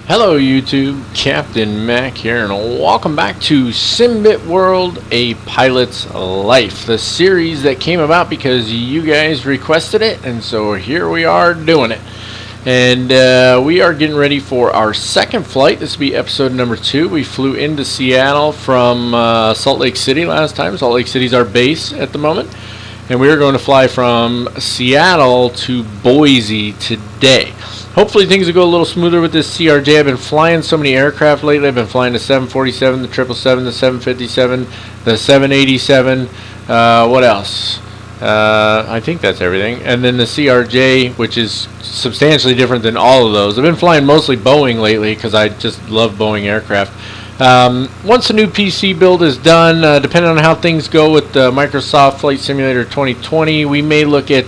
Hello YouTube, Captain Mac here, and welcome back to SimbitWorld, A Pilot's Life, the series that came about because you guys requested it, and so here we are doing it. And we are getting ready for our second flight. This will be episode number 2. We flew into Seattle from Salt Lake City last time. Salt Lake City's our base at the moment. And we are going to fly from Seattle to Boise today. Hopefully things will go a little smoother with this CRJ. I've been flying so many aircraft lately. I've been flying the 747, the 777, the 757, the 787. What else? I think that's everything. And then the CRJ, which is substantially different than all of those. I've been flying mostly Boeing lately because I just love Boeing aircraft. Once the new PC build is done, depending on how things go with the Microsoft Flight Simulator 2020, we may look at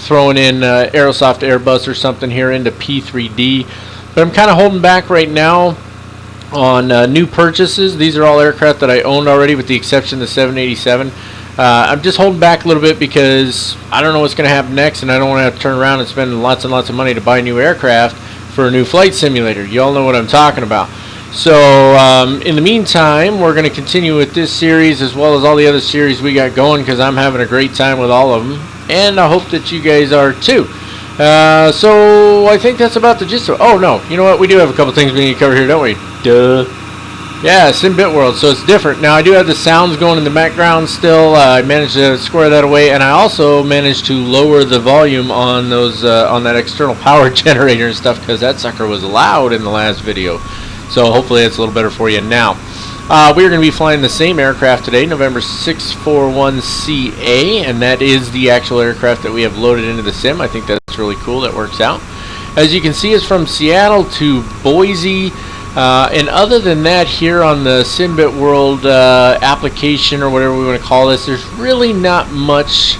throwing in Aerosoft Airbus or something here into P3D. But I'm kind of holding back right now on new purchases. These are all aircraft that I owned already with the exception of the 787. I'm just holding back a little bit because I don't know what's going to happen next, and I don't want to have to turn around and spend lots and lots of money to buy new aircraft for a new flight simulator. You all know what I'm talking about. So in the meantime, we're going to continue with this series as well as all the other series we got going because I'm having a great time with all of them, and I hope that you guys are too. So I think that's about the gist of it. Oh no, you know what? We do have a couple things we need to cover here, don't we? Duh. Yeah, SimbitWorld, so it's different. Now I do have the sounds going in the background still. I managed to square that away, and I also managed to lower the volume on those on that external power generator and stuff because that sucker was loud in the last video. So hopefully it's a little better for you now. We're going to be flying the same aircraft today, November 641CA, and that is the actual aircraft that we have loaded into the sim. I think that's really cool. That works out. As you can see, it's from Seattle to Boise. And other than that, here on the SimbitWorld application or whatever we want to call this, there's really not much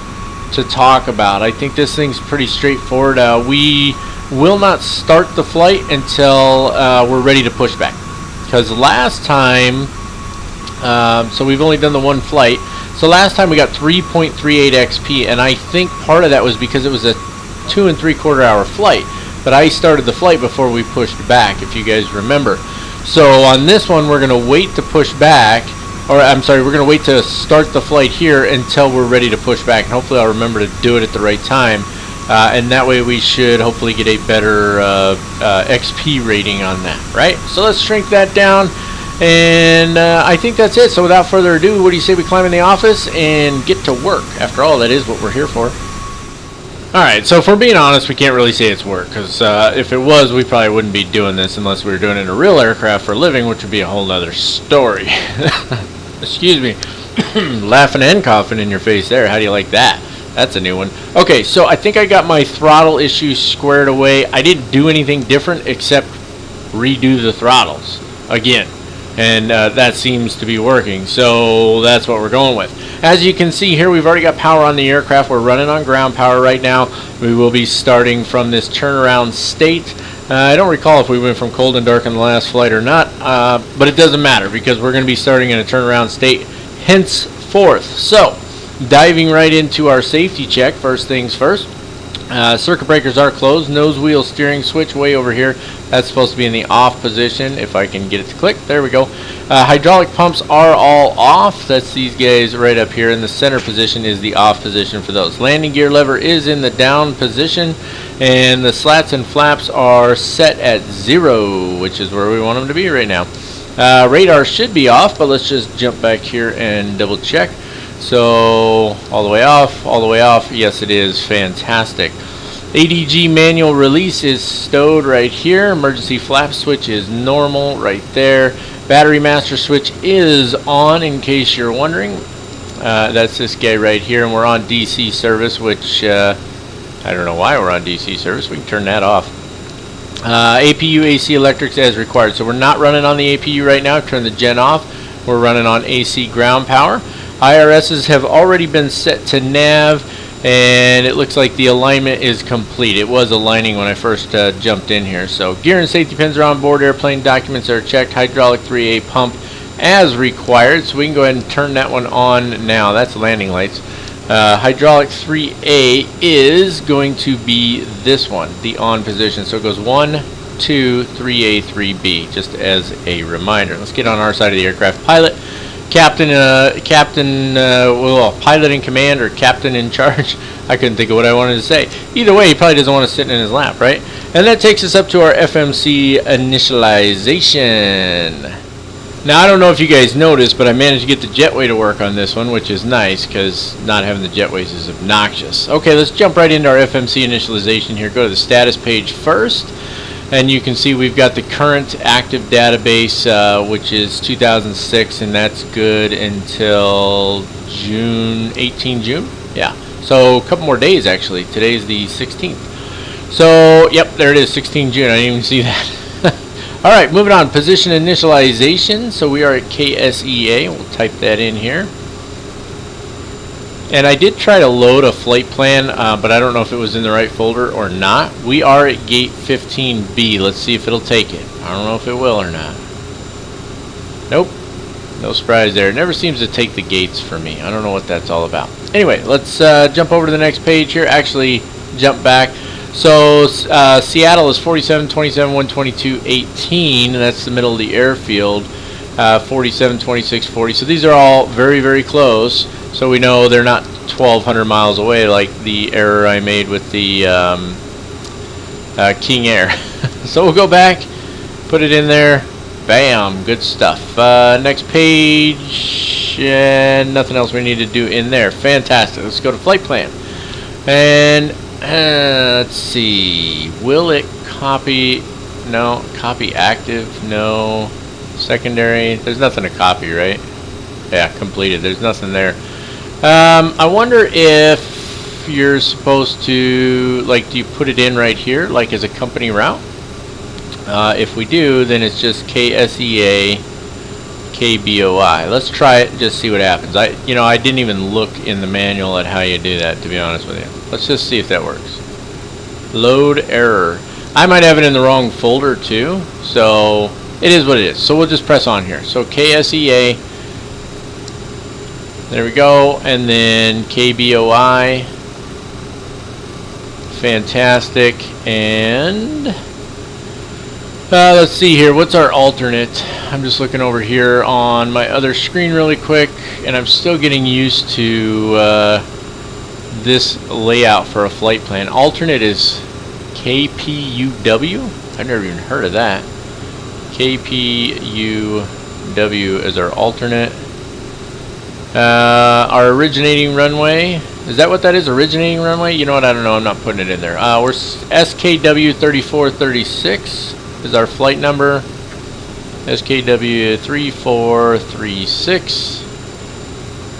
to talk about. I think this thing's pretty straightforward. We will not start the flight until we're ready to push back. Because last time, so we've only done the one flight. So last time we got 3.38 XP, and I think part of that was because it was a 2 3/4 hour flight. But I started the flight before we pushed back, if you guys remember. So on this one, we're going to wait to push back, or I'm sorry, we're going to wait to start the flight here until we're ready to push back. And hopefully I'll remember to do it at the right time. And that way we should hopefully get a better XP rating on that, right? So let's shrink that down. And I think that's it. So without further ado, what do you say we climb in the office and get to work? After all, that is what we're here for. Alright, so if we're being honest, we can't really say it's work, because if it was, we probably wouldn't be doing this unless we were doing it in a real aircraft for a living, which would be a whole nother story. Excuse me. Laughing and coughing in your face there. How do you like that? That's a new one. Okay, so I think I got my throttle issue squared away. I didn't do anything different except redo the throttles again. And that seems to be working, so that's what we're going with. As you can see here, we've already got power on the aircraft. We're running on ground power right now. We will be starting from this turnaround state. I don't recall if we went from cold and dark in the last flight or not, but it doesn't matter because we're going to be starting in a turnaround state henceforth. So, diving right into our safety check, first things first. Circuit breakers are closed. Nose wheel steering switch way over here. That's supposed to be in the off position. If I can get it to click. There we go. Hydraulic pumps are all off. That's these guys right up here. In the center position is the off position for those. Landing gear lever is in the down position. And the slats and flaps are set at 0, which is where we want them to be right now. Radar should be off, but let's just jump back here and double check. So, all the way off, all the way off. Yes, it is. Fantastic. ADG manual release is stowed right here. Emergency flap switch is normal right there. Battery master switch is on, in case you're wondering. That's this guy right here, and we're on DC service, which I don't know why we're on DC service. We can turn that off. APU AC electrics as required. So we're not running on the APU right now. Turn the gen off. We're running on AC ground power. IRSs have already been set to nav, and it looks like the alignment is complete. It was aligning when I first jumped in here. So gear and safety pins are on board. Airplane documents are checked. Hydraulic 3A pump as required. So we can go ahead and turn that one on now. That's landing lights. Hydraulic 3A is going to be this one, the on position. So it goes 1, 2, 3A, 3B, just as a reminder. Let's get on our side of the aircraft. Pilot, captain, well, pilot in command or captain in charge. I couldn't think of what I wanted to say. Either way, he probably doesn't want to sit in his lap, right? And that takes us up to our FMC initialization. Now, I don't know if you guys noticed, but I managed to get the jetway to work on this one, which is nice, because not having the jetways is obnoxious. Okay, let's jump right into our FMC initialization here. Go to the status page first, and you can see we've got the current active database, which is 2006, and that's good until June. Yeah, so a couple more days, actually. Today's the 16th. So, yep, there it is, 16 June. I didn't even see that. Alright, moving on. Position initialization. So we are at KSEA. We'll type that in here. And I did try to load a flight plan, but I don't know if it was in the right folder or not. We are at gate 15B. Let's see if it'll take it. I don't know if it will or not. Nope. No surprise there. It never seems to take the gates for me. I don't know what that's all about. Anyway, let's jump over to the next page here. Actually, jump back. So Seattle is 47, 27, 122, 18. That's the middle of the airfield. 47, 26, 40. So these are all very, very close. So we know they're not 1,200 miles away like the error I made with the King Air. So we'll go back, put it in there. Bam, good stuff. Next page, and nothing else we need to do in there. Fantastic. Let's go to flight plan. And let's see, will it copy? No. Copy active? No. Secondary? There's nothing to copy, right? Yeah, completed. There's nothing there. I wonder if you're supposed to, like, do you put it in right here, like as a company route? If we do, then it's just KSEA KBOI. Let's try it and just see what happens. I didn't even look in the manual at how you do that, to be honest with you. Let's just see if that works. Load error. I might have it in the wrong folder too, so it is what it is. So we'll just press on here. So KSEA, there we go, and then KBOI. Fantastic. And let's see here. What's our alternate? I'm just looking over here on my other screen really quick, and I'm still getting used to this layout for a flight plan. Alternate is KPUW. I've never even heard of that. KPUW is our alternate. Our originating runway. Is that what that is? Originating runway? You know what? I don't know. I'm not putting it in there. We're SKW 3436 is our flight number. SKW 3436.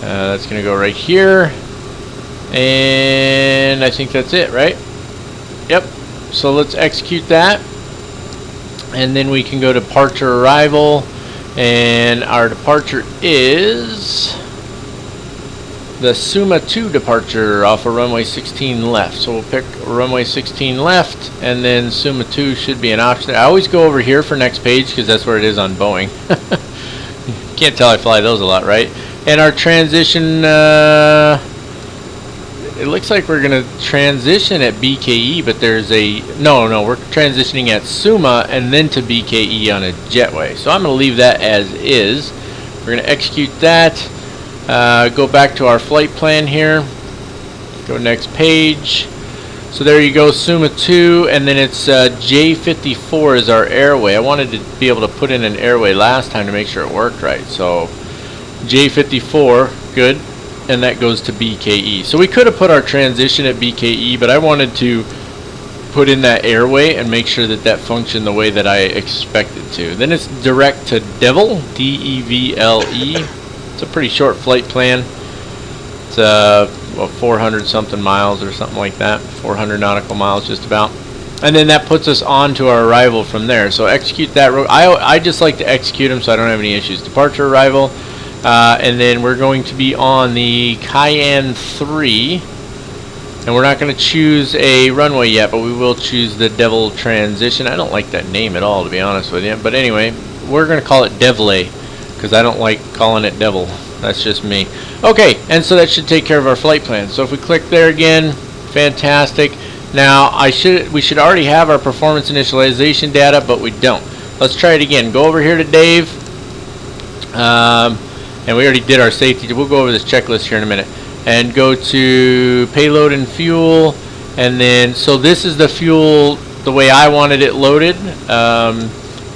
That's going to go right here. And I think that's it, right? Yep. So let's execute that. And then we can go to departure arrival. And our departure is the Suma 2 departure off of runway 16 left. So we'll pick runway 16 left, and then Suma 2 should be an option. I always go over here for next page because that's where it is on Boeing. Can't tell I fly those a lot, right? And our transition, it looks like we're going to transition at BKE, but there's a, no, we're transitioning at Suma and then to BKE on a jetway. So I'm going to leave that as is. We're going to execute that. Go back to our flight plan here. Go next page. So there you go, Suma 2, and then it's J54 is our airway. I wanted to be able to put in an airway last time to make sure it worked right. So J54, good, and that goes to BKE. So we could have put our transition at BKE, but I wanted to put in that airway and make sure that that functioned the way that I expect it to. Then it's direct to Devle, D-E-V-L-E. It's a pretty short flight plan. It's 400 something miles or something like that, 400 nautical miles just about. And then that puts us on to our arrival from there. So execute that. I just like to execute them so I don't have any issues. Departure arrival, and then we're going to be on the Cayenne 3, and we're not going to choose a runway yet, but we will choose the Devil transition. I don't like that name at all, to be honest with you, but anyway, we're going to call it Devle because I don't like calling it Devil. That's just me. Okay, and so that should take care of our flight plan. So if we click there again, fantastic. Now we should already have our performance initialization data, but we don't. Let's try it again. Go over here to Dave, and we already did our safety. We'll go over this checklist here in a minute, and go to payload and fuel, and then so this is the fuel the way I wanted it loaded.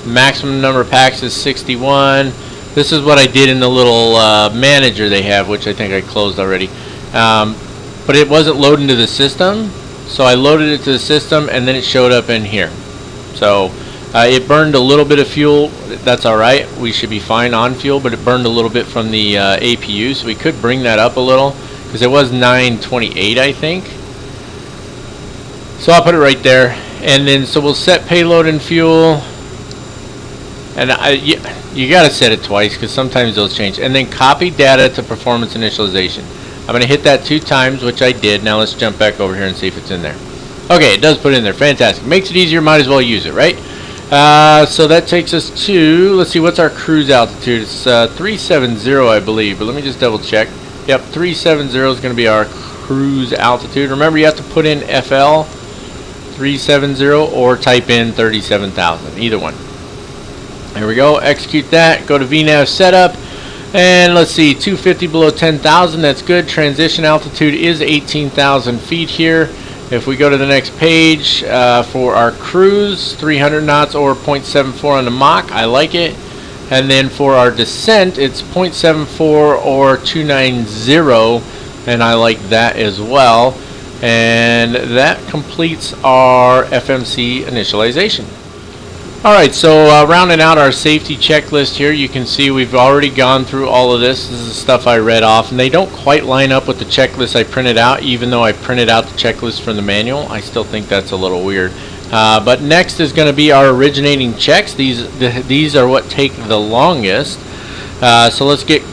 Maximum number of packs is 61. This is what I did in the little manager they have, which I think I closed already. But it wasn't loading to the system, so I loaded it to the system, and then it showed up in here. So it burned a little bit of fuel. That's all right. We should be fine on fuel, but it burned a little bit from the APU, so we could bring that up a little, because it was 928, I think. So I'll put it right there, and then so we'll set payload and fuel, and you got to set it twice because sometimes those change, and then copy data to performance initialization. I'm going to hit that 2 times, which I did. Now let's jump back over here and see if it's in there. Okay, it does put it in there. Fantastic. Makes it easier. Might as well use it, right? So that takes us to, let's see, what's our cruise altitude? It's 370, I believe, but let me just double check. Yep, 370 is going to be our cruise altitude. Remember, you have to put in FL 370 or type in 37,000, either one. There we go. Execute that. Go to VNAV setup. And let's see, 250 below 10,000, that's good. Transition altitude is 18,000 feet here. If we go to the next page, for our cruise, 300 knots or 0.74 on the Mach, I like it. And then for our descent, it's 0.74 or 290, and I like that as well. And that completes our FMC initialization. Alright, so rounding out our safety checklist here, you can see we've already gone through all of this. This is the stuff I read off, and they don't quite line up with the checklist I printed out, even though I printed out the checklist from the manual. I still think that's a little weird. But next is going to be our originating checks. These are what take the longest. So let's get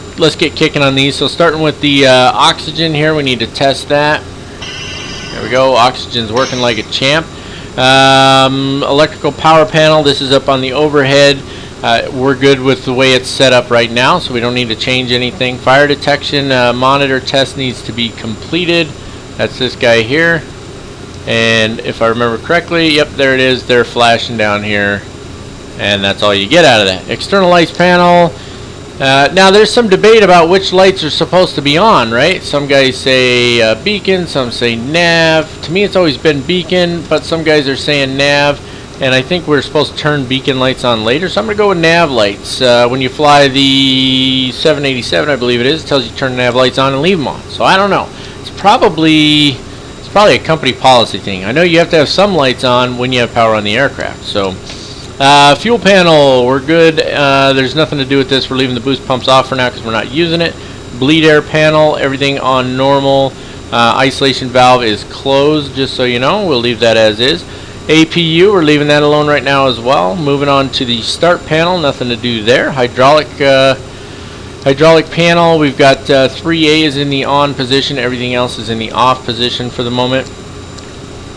kicking on these. So starting with the oxygen here, we need to test that. There we go. Oxygen's working like a champ. Electrical power panel, this is up on the overhead. We're good with the way it's set up right now, so we don't need to change anything. Fire detection monitor test needs to be completed. That's this guy here, and if I remember correctly, yep, there it is. They're flashing down here, and that's all you get out of that. External lights panel. Now there's some debate about which lights are supposed to be on, right? Some guys say beacon, some say nav. To me it's always been beacon, but some guys are saying nav, and I think we're supposed to turn beacon lights on later, so I'm going to go with nav lights. When you fly the 787, I believe it is, it tells you to turn the nav lights on and leave them on. So I don't know. It's probably a company policy thing. I know you have to have some lights on when you have power on the aircraft. So fuel panel, we're good. There's nothing to do with this. We're leaving the boost pumps off for now because we're not using it. Bleed air panel, everything on normal. Isolation valve is closed, just so you know. We'll leave that as is. APU, we're leaving that alone right now as well. Moving on to the start panel, nothing to do there. Hydraulic panel, we've got 3A is in the on position. Everything else is in the off position for the moment.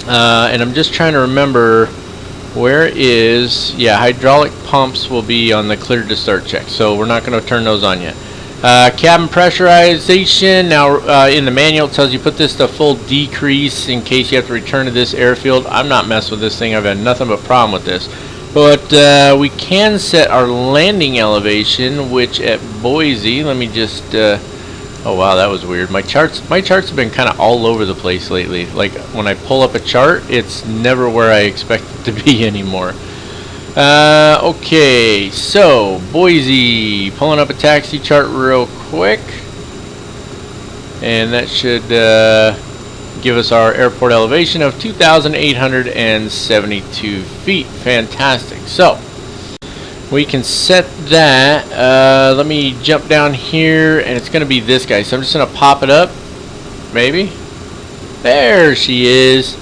And I'm just trying to remember, where is, yeah, hydraulic pumps will be on the clear to start check, so we're not going to turn those on yet. Cabin pressurization, now in the manual it tells you put this to full decrease in case you have to return to this airfield. I'm not messing with this thing. I've had nothing but problem with this. But we can set our landing elevation, which at Boise, let me just, oh wow, that was weird. My charts have been kind of all over the place lately. Like when I pull up a chart, it's never where I expect it to be anymore. Okay, so Boise, pulling up a taxi chart real quick, and that should give us our airport elevation of 2,872 feet. Fantastic. So we can set that. Let me jump down here, and it's going to be this guy. So I'm just going to pop it up. Maybe. There she is.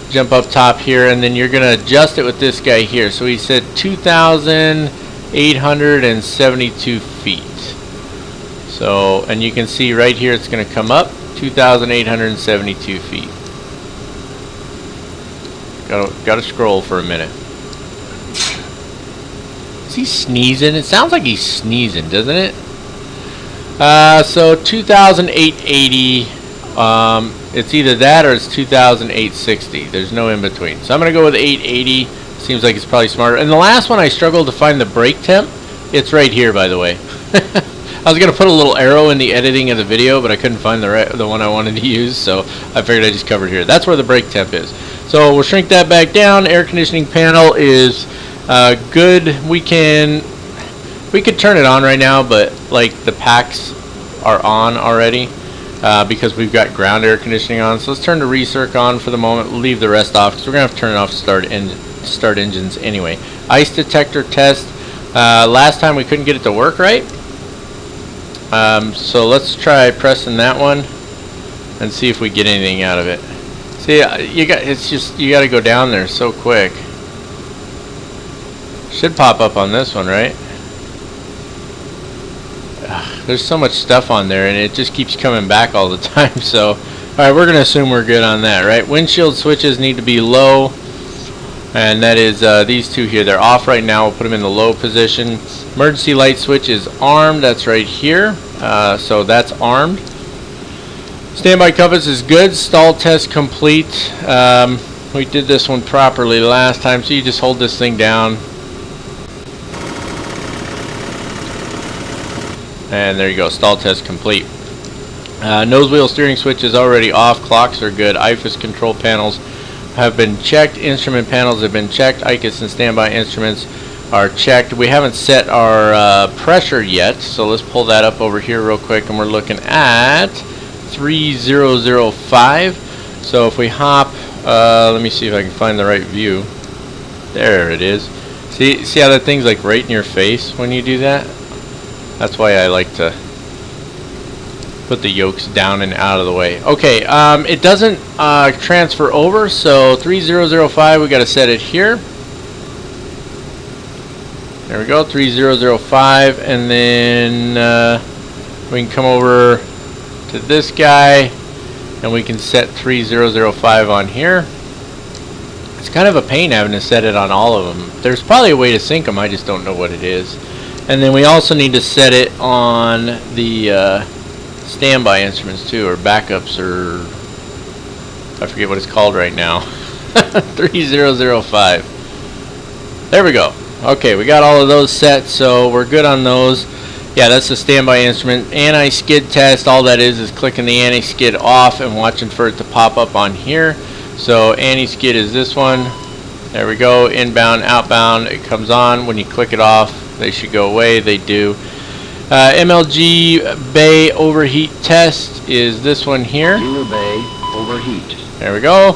Jump up top here, and then you're going to adjust it with this guy here. So he said 2,872 feet. So, and you can see right here it's going to come up 2,872 feet. Got to scroll for a minute. Is he sneezing? It sounds like he's sneezing, doesn't it? So 2,880 It's either that or it's 2860. There's no in between. So I'm going to go with 880. Seems like it's probably smarter. And the last one I struggled to find the brake temp. It's right here, by the way. I was going to put a little arrow in the editing of the video, but I couldn't find the one I wanted to use, so I figured I just covered here. That's where the brake temp is. So we'll shrink that back down. Air conditioning panel is good. We could turn it on right now, but like the packs are on already because we've got ground air conditioning on. So let's turn the recirc on for the moment. We'll leave the rest off because we're going to have to turn it off to start engines anyway. Ice detector test. Last time we couldn't get it to work right. So let's try pressing that one and see if we get anything out of it. See, you got to go down there so quick. Should pop up on this one, right? There's so much stuff on there and it just keeps coming back all the time. So, alright, we're going to assume we're good on that, right? Windshield switches need to be low. And that is these two here. They're off right now. We'll put them in the low position. Emergency light switch is armed. That's right here. So that's armed. Standby compass is good. Stall test complete. We did this one properly last time. So you just hold this thing down. And there you go. Stall test complete. Nose wheel steering switch is already off. Clocks are good. IFUS control panels have been checked. Instrument panels have been checked. ICUS and standby instruments are checked. We haven't set our pressure yet, so let's pull that up over here real quick, and we're looking at 3005. So if we hop, let me see if I can find the right view. There it is. See how that thing's like right in your face when you do that? That's why I like to put the yokes down and out of the way. Okay, it doesn't transfer over, so 3005, we got to set it here. There we go, 3005, and then we can come over to this guy, and we can set 3005 on here. It's kind of a pain having to set it on all of them. There's probably a way to sync them, I just don't know what it is. And then we also need to set it on the standby instruments too, or backups, or I forget what it's called right now. 3005. There we go. Okay, we got all of those set, so we're good on those. Yeah, that's the standby instrument. Anti-skid test, all that is clicking the anti-skid off and watching for it to pop up on here. So anti-skid is this one. There we go. Inbound, outbound, it comes on. When you click it off, they should go away. They do. MLG bay overheat test is this one here. Bay overheat. There we go.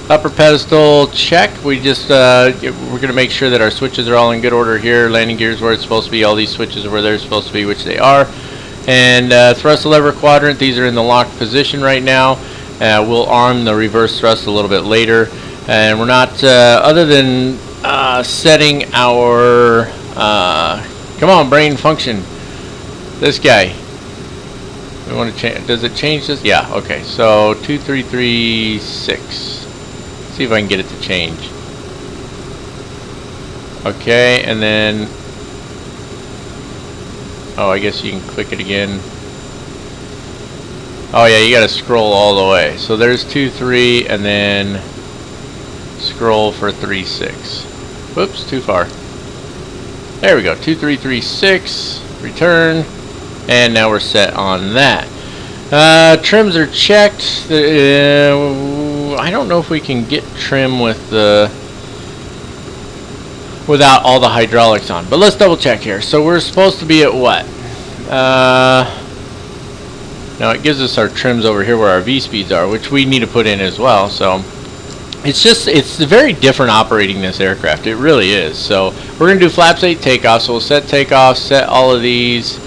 Upper pedestal check. We just we're going to make sure that our switches are all in good order here. Landing gears where it's supposed to be. All these switches are where they're supposed to be, which they are. And thrust lever quadrant. These are in the locked position right now. We'll arm the reverse thrust a little bit later. And we're not other than setting our come on, brain function. This guy. We want to change. Does it change this? Yeah. Okay. So 2336. See if I can get it to change. Okay, and then oh, I guess you can click it again. Oh yeah, you got to scroll all the way. So there's 23, and then scroll for 36. Whoops, too far. There we go. 2336. Return. And now we're set on that. Trims are checked. I don't know if we can get trim with the without all the hydraulics on, but let's double check here. So we're supposed to be at what? Now it gives us our trims over here where our V speeds are, which we need to put in as well. So it's very different operating this aircraft. It really is. So we're gonna do flaps 8 takeoff. So we'll set takeoff, set all of these.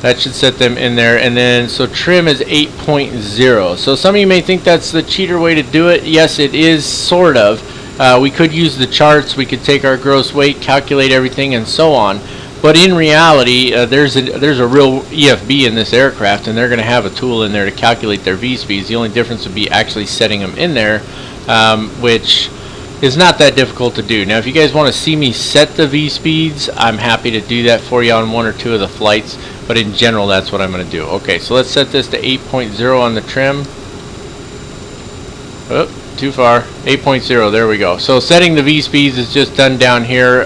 That should set them in there, and then so trim is 8.0. So some of you may think that's the cheater way to do it. Yes, it is, sort of. We could use the charts, we could take our gross weight, calculate everything, and so on. But in reality, there's a real EFB in this aircraft, and they're going to have a tool in there to calculate their V speeds. The only difference would be actually setting them in there, which is not that difficult to do. Now if you guys want to see me set the V speeds, I'm happy to do that for you on one or two of the flights. but in general that's what I'm going to do. Okay, so let's set this to 8.0 on the trim. Oh, too far. 8.0, there we go. So setting the V speeds is just done down here.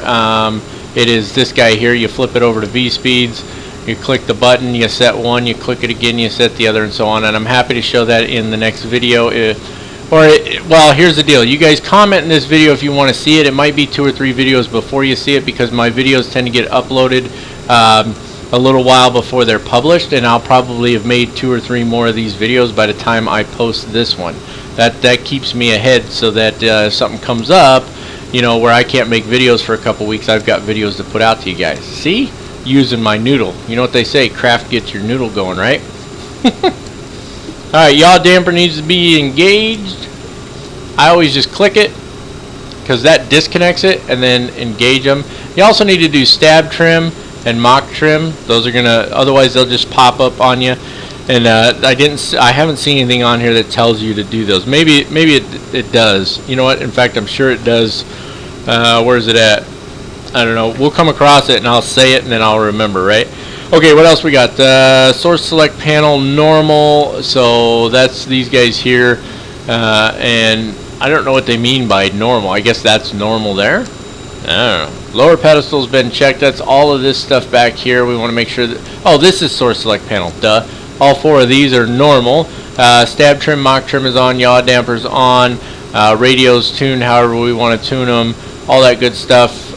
It is this guy here. You flip it over to V speeds, you click the button, you set one, you click it again, you set the other, and so on. And I'm happy to show that in the next video. Well, here's the deal. You guys comment in this video if you want to see it. It might be 2 or 3 videos before you see it, because my videos tend to get uploaded a little while before they're published, and I'll probably have made 2 or 3 more of these videos by the time I post this one. That keeps me ahead, so that if something comes up, you know, where I can't make videos for a couple weeks, I've got videos to put out to you guys. See? Using my noodle. You know what they say, craft gets your noodle going, right? Alright, yaw damper needs to be engaged. I always just click it, because that disconnects it, and then engage them. You also need to do stab trim and mock trim. Those are gonna, otherwise they'll just pop up on you. And I haven't seen anything on here that tells you to do those. Maybe it does. You know what? In fact, I'm sure it does. Where is it at? I don't know. We'll come across it and I'll say it and then I'll remember, right? Okay, what else we got? Source select panel normal. So that's these guys here. And I don't know what they mean by normal. I guess that's normal there. I don't know. Lower pedestal's been checked. That's all of this stuff back here. We want to make sure that... Oh, this is source select panel. Duh. All 4 of these are normal. Stab trim, mock trim is on. Yaw damper's on. Radios tuned however we want to tune them. All that good stuff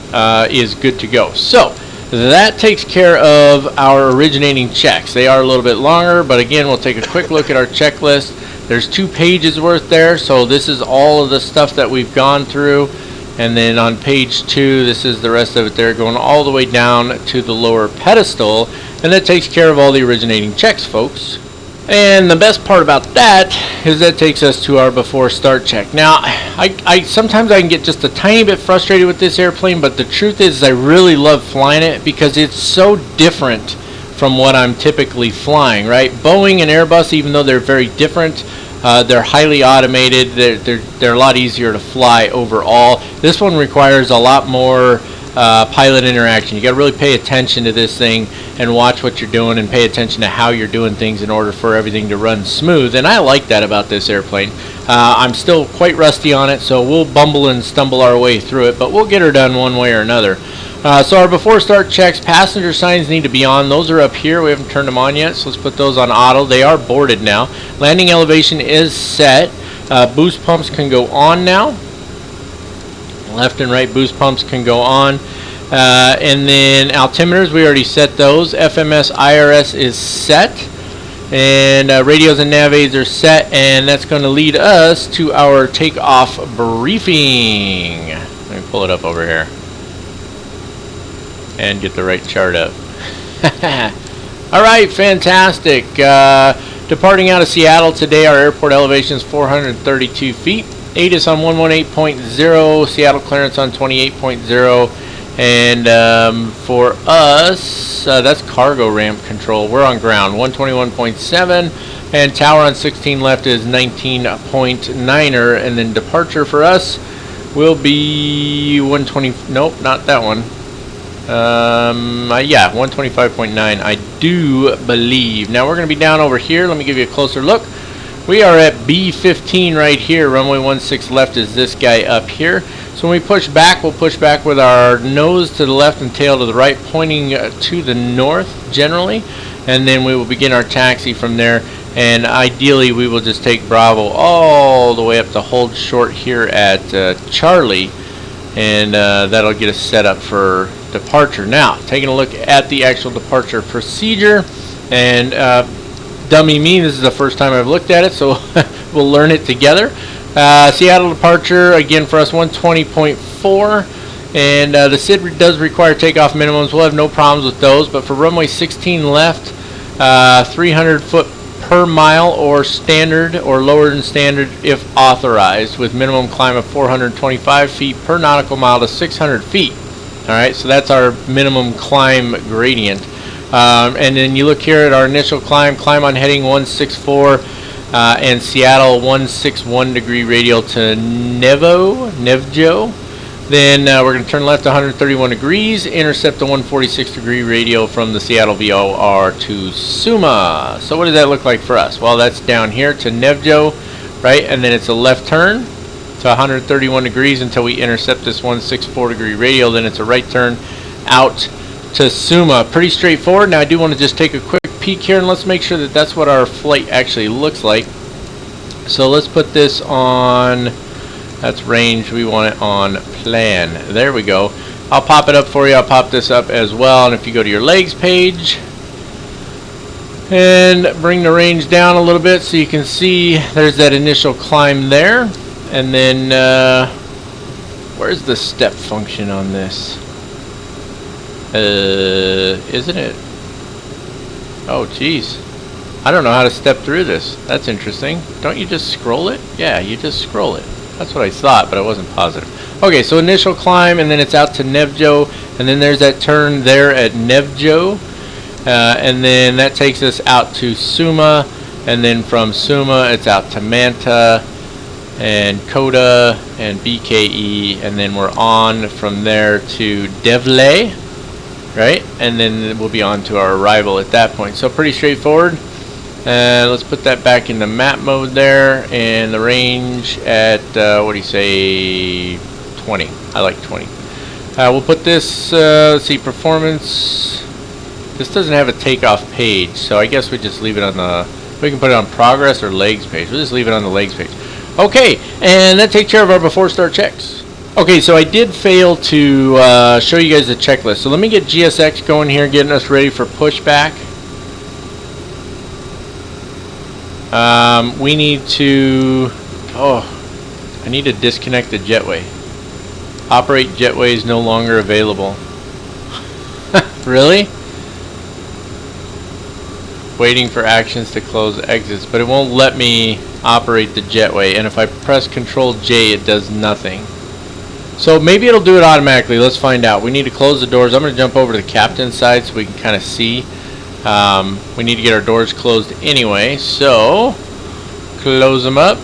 is good to go. So that takes care of our originating checks. They are a little bit longer, but again, we'll take a quick look at our checklist. There's 2 pages worth there, so this is all of the stuff that we've gone through. And then on page 2, this is the rest of it there, going all the way down to the lower pedestal. And that takes care of all the originating checks, folks. And the best part about that is that takes us to our before start check. Now, sometimes I can get just a tiny bit frustrated with this airplane, but the truth is I really love flying it because it's so different from what I'm typically flying, right? Boeing and Airbus, even though they're very different, they're highly automated. They're a lot easier to fly overall. This one requires a lot more pilot interaction. You got to really pay attention to this thing and watch what you're doing and pay attention to how you're doing things in order for everything to run smooth. And I like that about this airplane. I'm still quite rusty on it, so we'll bumble and stumble our way through it, but we'll get her done one way or another. So our before start checks, passenger signs need to be on. Those are up here. We haven't turned them on yet, so let's put those on auto. They are boarded now. Landing elevation is set. Boost pumps can go on now. Left and right boost pumps can go on. And then altimeters, we already set those. FMS IRS is set. And radios and nav aids are set. And that's going to lead us to our takeoff briefing. Let me pull it up over here and get the right chart up. Alright, fantastic. Departing out of Seattle today, our airport elevation is 432 feet. ATIS on 118.0, Seattle clearance on 28.0, and for us, that's cargo ramp control. We're on ground, 121.7, and tower on 16 left is 19.9er, and then departure for us will be 120, nope, not that one. Yeah, 125.9, I do believe. Now we're going to be down over here. Let me give you a closer look. We are at B15 right here. Runway 16 left is this guy up here. So when we push back, we'll push back with our nose to the left and tail to the right, pointing to the north generally. And then we will begin our taxi from there. And ideally, we will just take Bravo all the way up to hold short here at Charlie. And that'll get us set up for departure. Now, taking a look at the actual departure procedure. And dummy me, this is the first time I've looked at it, so we'll learn it together. Seattle departure, again for us, 120.4. And the SID does require takeoff minimums. We'll have no problems with those. But for runway 16 left, 300 foot per mile or standard or lower than standard if authorized, with minimum climb of 425 feet per nautical mile to 600 feet. Alright, so that's our minimum climb gradient. And then you look here at our initial climb on heading 164 and Seattle 161 degree radial to Nevjo. Then we're going to turn left to 131 degrees, intercept the 146-degree radio from the Seattle VOR to Suma. So what does that look like for us? Well, that's down here to Nevjo, right? And then it's a left turn to 131 degrees until we intercept this 164-degree radio. Then it's a right turn out to Suma. Pretty straightforward. Now I do want to just take a quick peek here, and let's make sure that that's what our flight actually looks like. So let's put this on, that's range, we want it on plan. There we go. I'll pop it up for you. I'll pop this up as well. And if you go to your legs page and bring the range down a little bit so you can see there's that initial climb there. And then where's the step function on this? Isn't it? Oh geez, I don't know how to step through this. That's interesting. Don't you just scroll it? Yeah, you just scroll it. That's what I thought, but I wasn't positive. Okay, so initial climb, and then it's out to Nevjo, and then there's that turn there at Nevjo, and then that takes us out to Suma, and then from Suma it's out to Manta and Coda and BKE, and then we're on from there to Devle, right? And then we'll be on to our arrival at that point. So pretty straightforward. Let's put that back into map mode there, and the range at what do you say, 20. I like 20. We'll put this, let's see, performance. This doesn't have a takeoff page, so I guess we just leave it on the, we can put it on progress or legs page. We'll just leave it on the legs page. Okay, and that takes care of our before start checks. Okay, so I did fail to show you guys the checklist. So let me get GSX going here, getting us ready for pushback. We need to, I need to disconnect the jetway. Operate jetway is no longer available. Really? Waiting for actions to close exits, but it won't let me operate the jetway, and if I press Control J it does nothing. So maybe it'll do it automatically. Let's find out. We need to close the doors. I'm going to jump over to the captain's side so we can kind of see. We need to get our doors closed anyway, so close them up.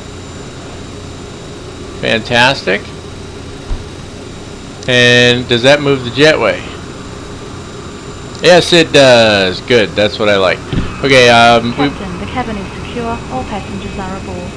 Fantastic. And does that move the jetway? Yes, it does. Good. That's what I like. Okay. Captain, the cabin is secure. All passengers are aboard.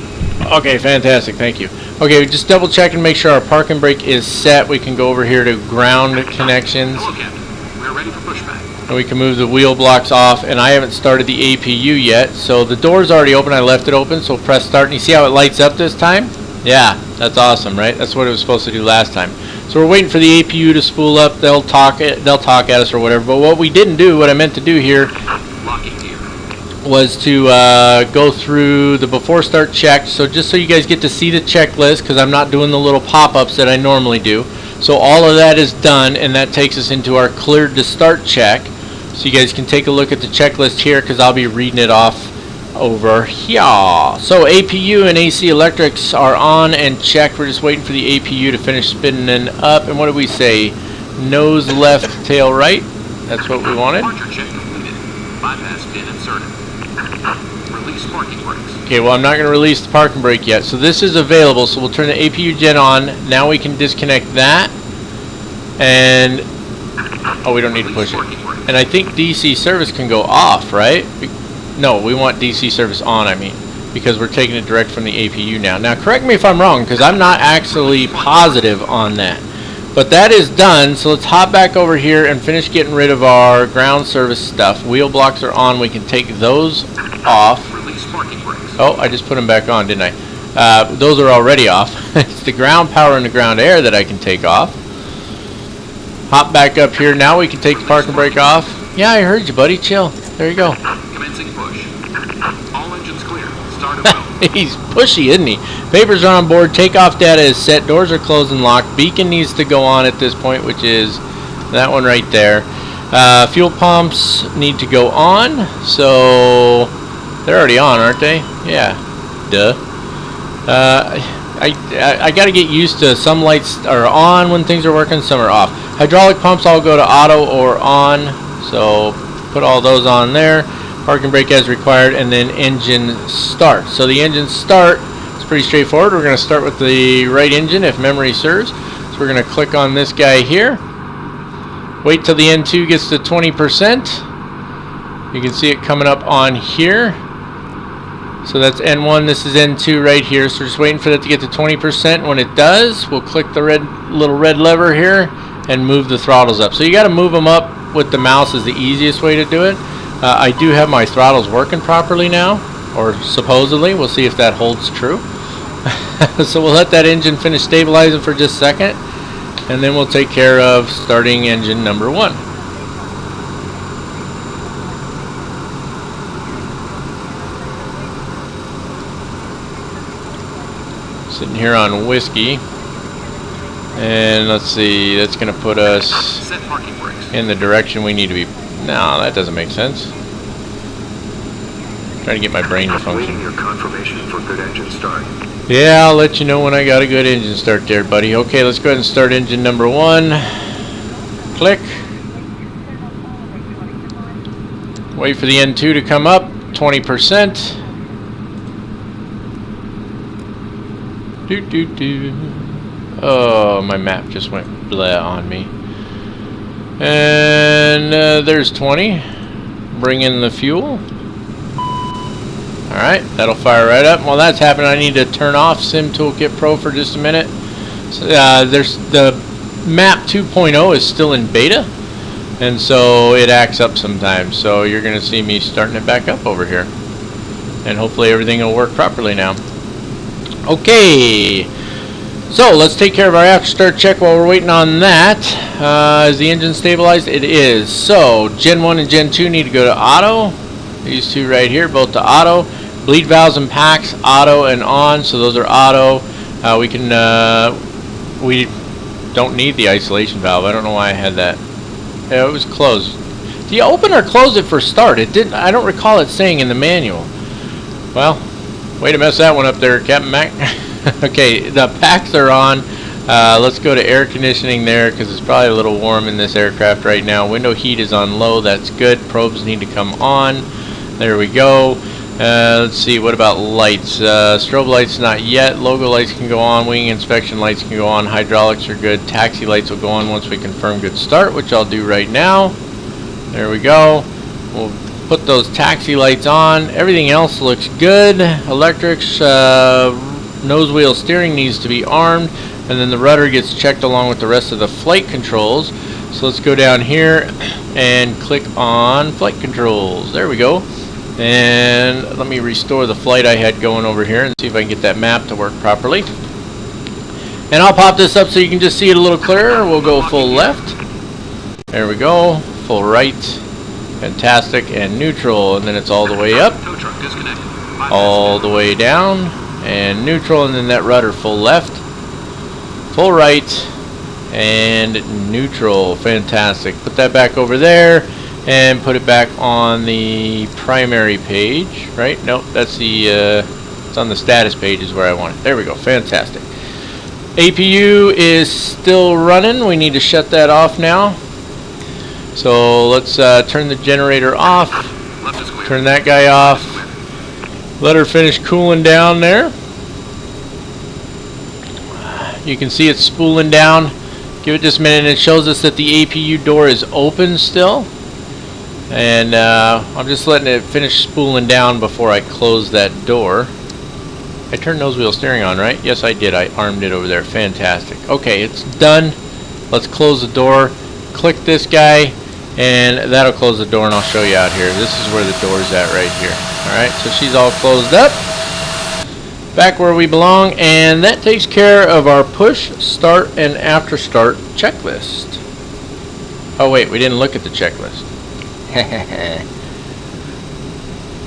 Okay, fantastic. Thank you. Okay, just double check and make sure our parking brake is set. We can go over here to ground connections. Hello, Captain. We're ready for pushback. And we can move the wheel blocks off, and I haven't started the APU yet, so the door's already open. I left it open, so press start, and you see how it lights up this time? Yeah, that's awesome, right? That's what it was supposed to do last time. So we're waiting for the APU to spool up. They'll talk at us or whatever. But what we didn't do, what I meant to do here, was to go through the before start check. So just so you guys get to see the checklist, because I'm not doing the little pop-ups that I normally do. So all of that is done, and that takes us into our cleared to start check. So you guys can take a look at the checklist here, because I'll be reading it off over here. So APU and AC electrics are on and checked. We're just waiting for the APU to finish spinning up. And what did we say? Nose left, tail right. That's what we wanted. Departure check completed. Bypass pin inserted. Release parking brakes. Okay, well, I'm not going to release the parking brake yet. So this is available. So we'll turn the APU gen on. Now we can disconnect that. And oh, we don't need to push it. And I think DC service can go off, right? No, we want DC service on, I mean, because we're taking it direct from the APU now. Now, correct me if I'm wrong, because I'm not actually positive on that. But that is done, so let's hop back over here and finish getting rid of our ground service stuff. Wheel blocks are on. We can take those off. Oh, I just put them back on, didn't I? Those are already off. It's the ground power and the ground air that I can take off. Hop back up here. Now we can take the parking brake off. Yeah, I heard you, buddy. Chill. There you go. Commencing push. All engines clear. Start at will. He's pushy, isn't he? Papers are on board. Takeoff data is set. Doors are closed and locked. Beacon needs to go on at this point, which is that one right there. Fuel pumps need to go on. So they're already on, aren't they? Yeah. Duh. I got to get used to some lights are on when things are working, some are off. Hydraulic pumps all go to auto or on. So put all those on there. Parking brake as required, and then engine start. So the engine start is pretty straightforward. We're going to start with the right engine if memory serves. So we're we're going to click on this guy here. Wait till the N2 gets to 20%. You can see it coming up on here. So that's N1, this is N2 right here. So we're just waiting for that to get to 20%. When it does, we'll click the little red lever here and move the throttles up. So you got to move them up with the mouse is the easiest way to do it. I do have my throttles working properly now, or supposedly. We'll see if that holds true. So we'll let that engine finish stabilizing for just a second, and then we'll take care of starting engine number 1. Sitting here on whiskey, and let's see, that's going to put us in the direction we need to be. No, that doesn't make sense. Trying to get my brain to function. Your confirmation for good engine start. Yeah, I'll let you know when I got a good engine start there, buddy. Okay, let's go ahead and start engine number 1. Click. Wait for the N2 to come up, 20%. Oh, my map just went blah on me. And there's 20. Bring in the fuel. Alright, that'll fire right up. While that's happening, I need to turn off Sim Toolkit Pro for just a minute. So, there's the map 2.0 is still in beta, and so it acts up sometimes. So you're going to see me starting it back up over here. And hopefully everything will work properly now. Okay, so let's take care of our after start check while we're waiting on that. Is the engine stabilized? It is. So Gen 1 and Gen 2 need to go to auto. These two right here, both to auto. Bleed valves and packs, auto and on. So those are auto. We don't need the isolation valve. I don't know why I had that. Yeah, it was closed. Do you open or close it for start? It didn't. I don't recall it saying in the manual. Well, way to mess that one up there, Captain Mac. Okay, the packs are on. Let's go to air conditioning there because it's probably a little warm in this aircraft right now. Window heat is on low. That's good. Probes need to come on. There we go. Let's see, what about lights? Strobe lights not yet. Logo lights can go on. Wing inspection lights can go on. Hydraulics are good. Taxi lights will go on once we confirm good start, which I'll do right now. There we go. We'll put those taxi lights on. Everything else looks good. Electrics, nose wheel steering needs to be armed, and then the rudder gets checked along with the rest of the flight controls. So let's go down here and click on flight controls. There we go. And let me restore the flight I had going over here and see if I can get that map to work properly. And I'll pop this up so you can just see it a little clearer. We'll go full left. There we go. Full right. Fantastic. And neutral. And then it's all the way up. All the way down. And neutral. And then that rudder full left. Full right. And neutral. Fantastic. Put that back over there. And put it back on the primary page, right? Nope, that's the, it's on the status page is where I want it. There we go, fantastic. APU is still running. We need to shut that off now. So let's turn the generator off. Turn that guy off. Let her finish cooling down there. You can see it's spooling down. Give it just a minute and it shows us that the APU door is open still. And I'm just letting it finish spooling down before I close that door. I turned nose wheel steering on, right? Yes, I did. I armed it over there. Fantastic. Okay, it's done. Let's close the door. Click this guy, and that'll close the door, and I'll show you out here. This is where the door's at right here. Alright, so she's all closed up. Back where we belong, and that takes care of our push, start, and after start checklist. Oh, wait, we didn't look at the checklist.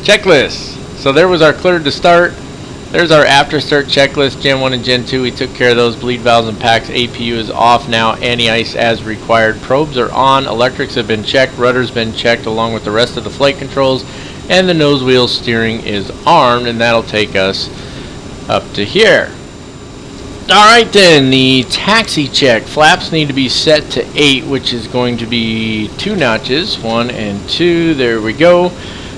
Checklist. So there was our cleared to start. There's our after start checklist. Gen 1 and Gen 2, we took care of those. Bleed valves and packs. APU is off now. Anti-ice as required. Probes are on. Electrics have been checked. Rudder's been checked along with the rest of the flight controls. And the nose wheel steering is armed, and that'll take us up to here. Alright then, the taxi check. Flaps need to be set to 8, which is going to be 2 notches. 1 and 2. There we go.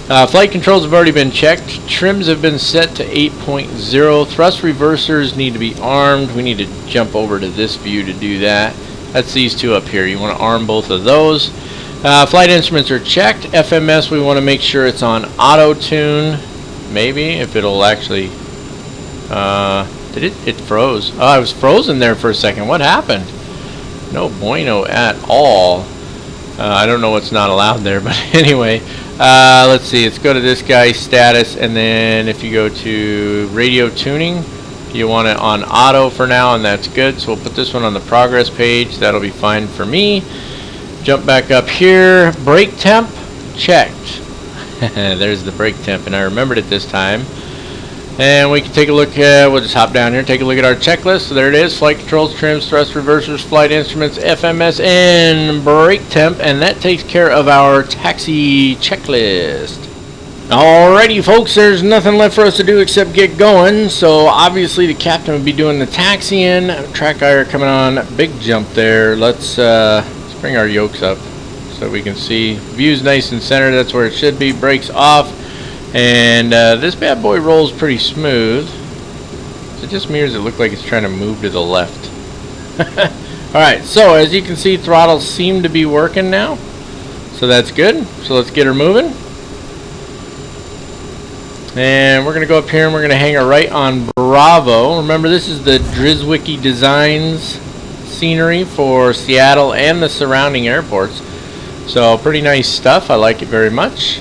Flight controls have already been checked. Trims have been set to 8.0. Thrust reversers need to be armed. We need to jump over to this view to do that. That's these two up here. You want to arm both of those. Flight instruments are checked. FMS, we want to make sure it's on auto tune. Maybe if it'll actually. It froze. Oh, I was frozen there for a second. What happened? No bueno at all. I don't know what's not allowed there, but anyway. Let's see. Let's go to this guy's status, and then if you go to radio tuning, you want it on auto for now, and that's good. So we'll put this one on the progress page. That'll be fine for me. Jump back up here. Brake temp checked. There's the brake temp, and I remembered it this time. And we can take a look. We'll just hop down here, take a look at our checklist. So there it is: flight controls, trims, thrust reversers, flight instruments, FMS, and brake temp. And that takes care of our taxi checklist. Alrighty, folks, there's nothing left for us to do except get going. So obviously the captain will be doing the taxiing. Track IR coming on. Big jump there. Let's bring our yokes up so we can see. View's nice and centered. That's where it should be. Brakes off. And this bad boy rolls pretty smooth. Is it just me, or does it look like it's trying to move to the left? Alright, so as you can see, throttles seem to be working now. So that's good. So let's get her moving. And we're going to go up here and we're going to hang her right on Bravo. Remember, this is the Drizwiki Designs scenery for Seattle and the surrounding airports. So pretty nice stuff. I like it very much.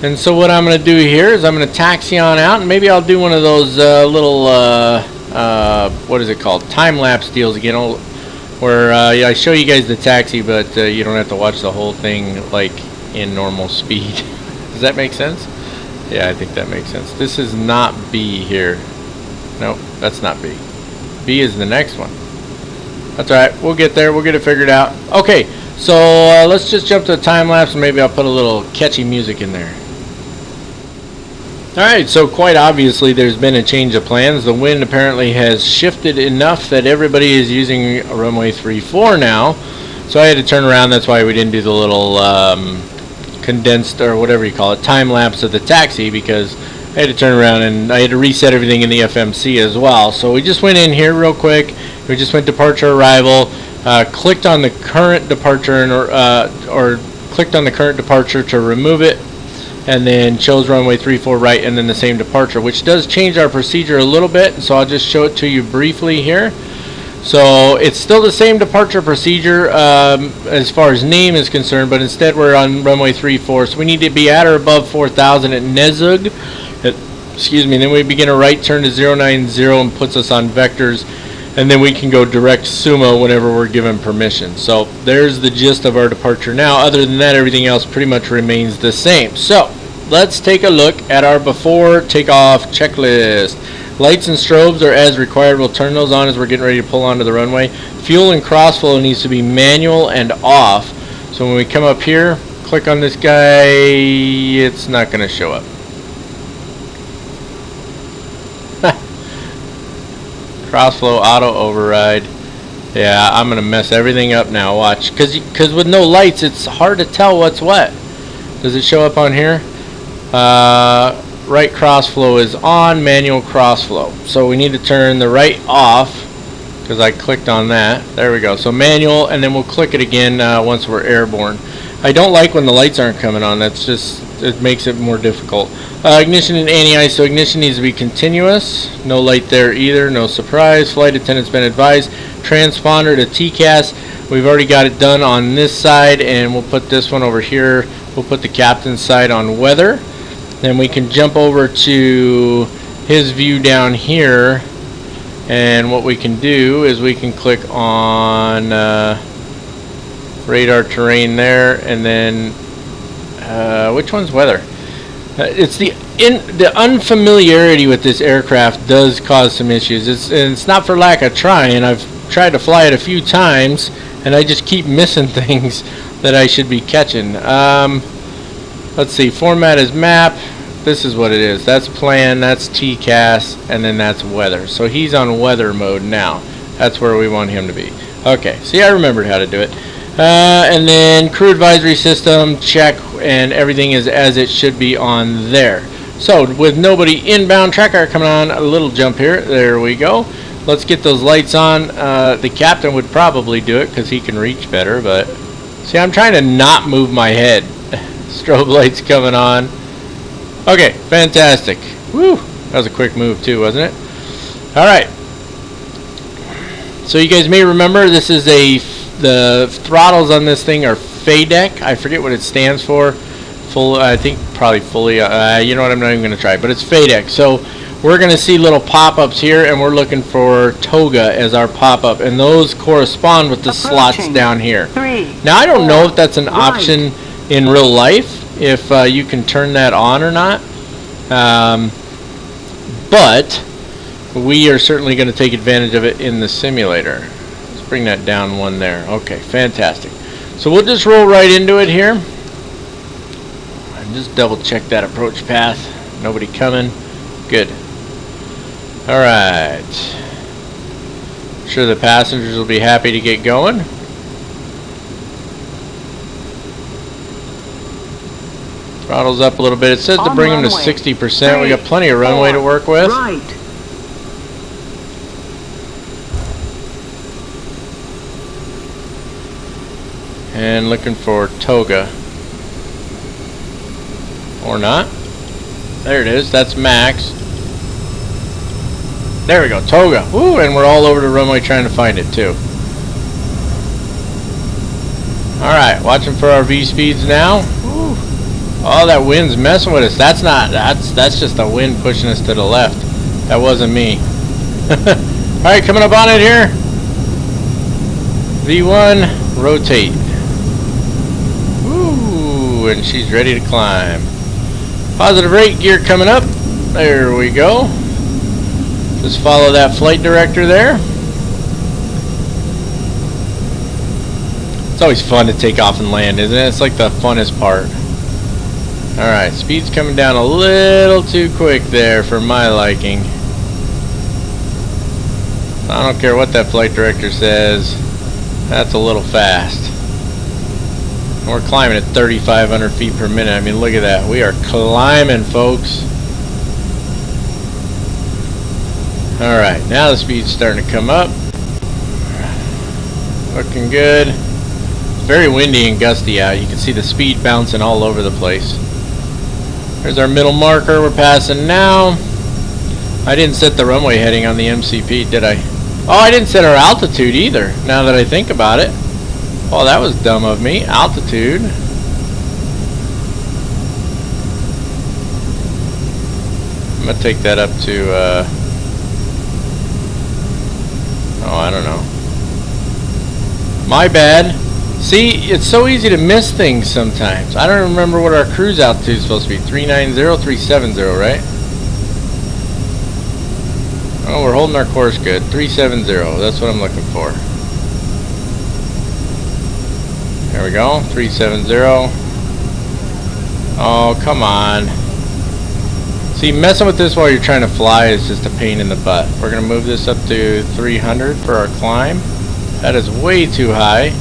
And so what I'm going to do here is I'm going to taxi on out, and maybe I'll do one of those little, what is it called, time-lapse deals again, where I show you guys the taxi, but you don't have to watch the whole thing like in normal speed. Does that make sense? Yeah, I think that makes sense. This is not B here. Nope, that's not B. B is the next one. That's alright, we'll get there, we'll get it figured out. Okay, so let's just jump to the time-lapse, and maybe I'll put a little catchy music in there. Alright, so quite obviously there's been a change of plans. The wind apparently has shifted enough that everybody is using a runway 34 now. So I had to turn around. That's why we didn't do the little condensed, or whatever you call it, time lapse of the taxi, because I had to turn around and I had to reset everything in the FMC as well. So we just went in here real quick. We just went departure arrival, clicked on the current departure, or clicked on the current departure to remove it, and then chose runway 34 right, and then the same departure, which does change our procedure a little bit. So I'll just show it to you briefly here. So it's still the same departure procedure as far as name is concerned, but instead we're on runway 34. So we need to be at or above 4,000 at Nezug. Excuse me. Then we begin a right turn to 090 and puts us on vectors. And then we can go direct sumo whenever we're given permission. So there's the gist of our departure now. Other than that, everything else pretty much remains the same. So let's take a look at our before takeoff checklist. Lights and strobes are as required. We'll turn those on as we're getting ready to pull onto the runway. Fuel and crossflow needs to be manual and off. So when we come up here, click on this guy, it's not going to show up. Crossflow auto override. Yeah, I'm gonna mess everything up now. Watch, because with no lights, it's hard to tell what's what. Does it show up on here? Right crossflow is on, manual crossflow. So we need to turn the right off, because I clicked on that. There we go. So manual, and then we'll click it again once we're airborne. I don't like when the lights aren't coming on. That's just, it makes it more difficult. Ignition and anti-ice. So ignition needs to be continuous. No light there either. No surprise. Flight attendant's been advised. Transponder to TCAS. We've already got it done on this side, and we'll put this one over here. We'll put the captain's side on weather. Then we can jump over to his view down here, and what we can do is we can click on radar terrain there, and then which one's weather? It's the unfamiliarity with this aircraft does cause some issues. It's not for lack of trying. I've tried to fly it a few times, and I just keep missing things that I should be catching. Let's see. Format is map. This is what it is. That's plan. That's TCAS, and then that's weather. So he's on weather mode now. That's where we want him to be. Okay. See, I remembered how to do it. And then crew advisory system, check, and everything is as it should be on there. So with nobody inbound, tracker coming on, a little jump here. There we go. Let's get those lights on. The captain would probably do it because he can reach better, but see, I'm trying to not move my head. Strobe lights coming on. Okay, fantastic. Woo! That was a quick move too, wasn't it? All right. So you guys may remember this is the throttles on this thing are FADEC. I forget what it stands for. I think probably fully. You know what? I'm not even going to try, but it's FADEC. So we're going to see little pop-ups here, and we're looking for TOGA as our pop-up, and those correspond with the slots down here. Now I don't know if that's an option in real life, if you can turn that on or not, but we are certainly going to take advantage of it in the simulator. Let's bring that down one there. Okay, fantastic. So we'll just roll right into it here. And just double check that approach path. Nobody coming. Good. Alright. I'm sure the passengers will be happy to get going. Throttle's up a little bit. It says to bring them to 60%. We got plenty of runway to work with. Right. And looking for TOGA. Or not. There it is. That's max. There we go. TOGA. Woo! And we're all over the runway trying to find it too. Alright. Watching for our V speeds now. Woo. Oh, that wind's messing with us. That's just the wind pushing us to the left. That wasn't me. Alright, coming up on it here. V1, rotate. Woo, and she's ready to climb. Positive rate gear coming up. There we go. Just follow that flight director there. It's always fun to take off and land, isn't it? It's like the funnest part. Alright, speed's coming down a little too quick there for my liking. I don't care what that flight director says. That's a little fast. We're climbing at 3,500 feet per minute. I mean, look at that. We are climbing, folks. Alright, now the speed's starting to come up. Looking good. It's very windy and gusty out. You can see the speed bouncing all over the place. There's our middle marker we're passing now. I didn't set the runway heading on the MCP, did I? Oh, I didn't set our altitude either, now that I think about it. Oh, that was dumb of me. Altitude. I'm going to take that up to, oh, I don't know. My bad. See, it's so easy to miss things sometimes. I don't remember what our cruise altitude is supposed to be. 390, 370, right? Oh, we're holding our course good. 370. That's what I'm looking for. There we go. 370. Oh, come on. See, messing with this while you're trying to fly is just a pain in the butt. We're going to move this up to 300 for our climb. That is way too high.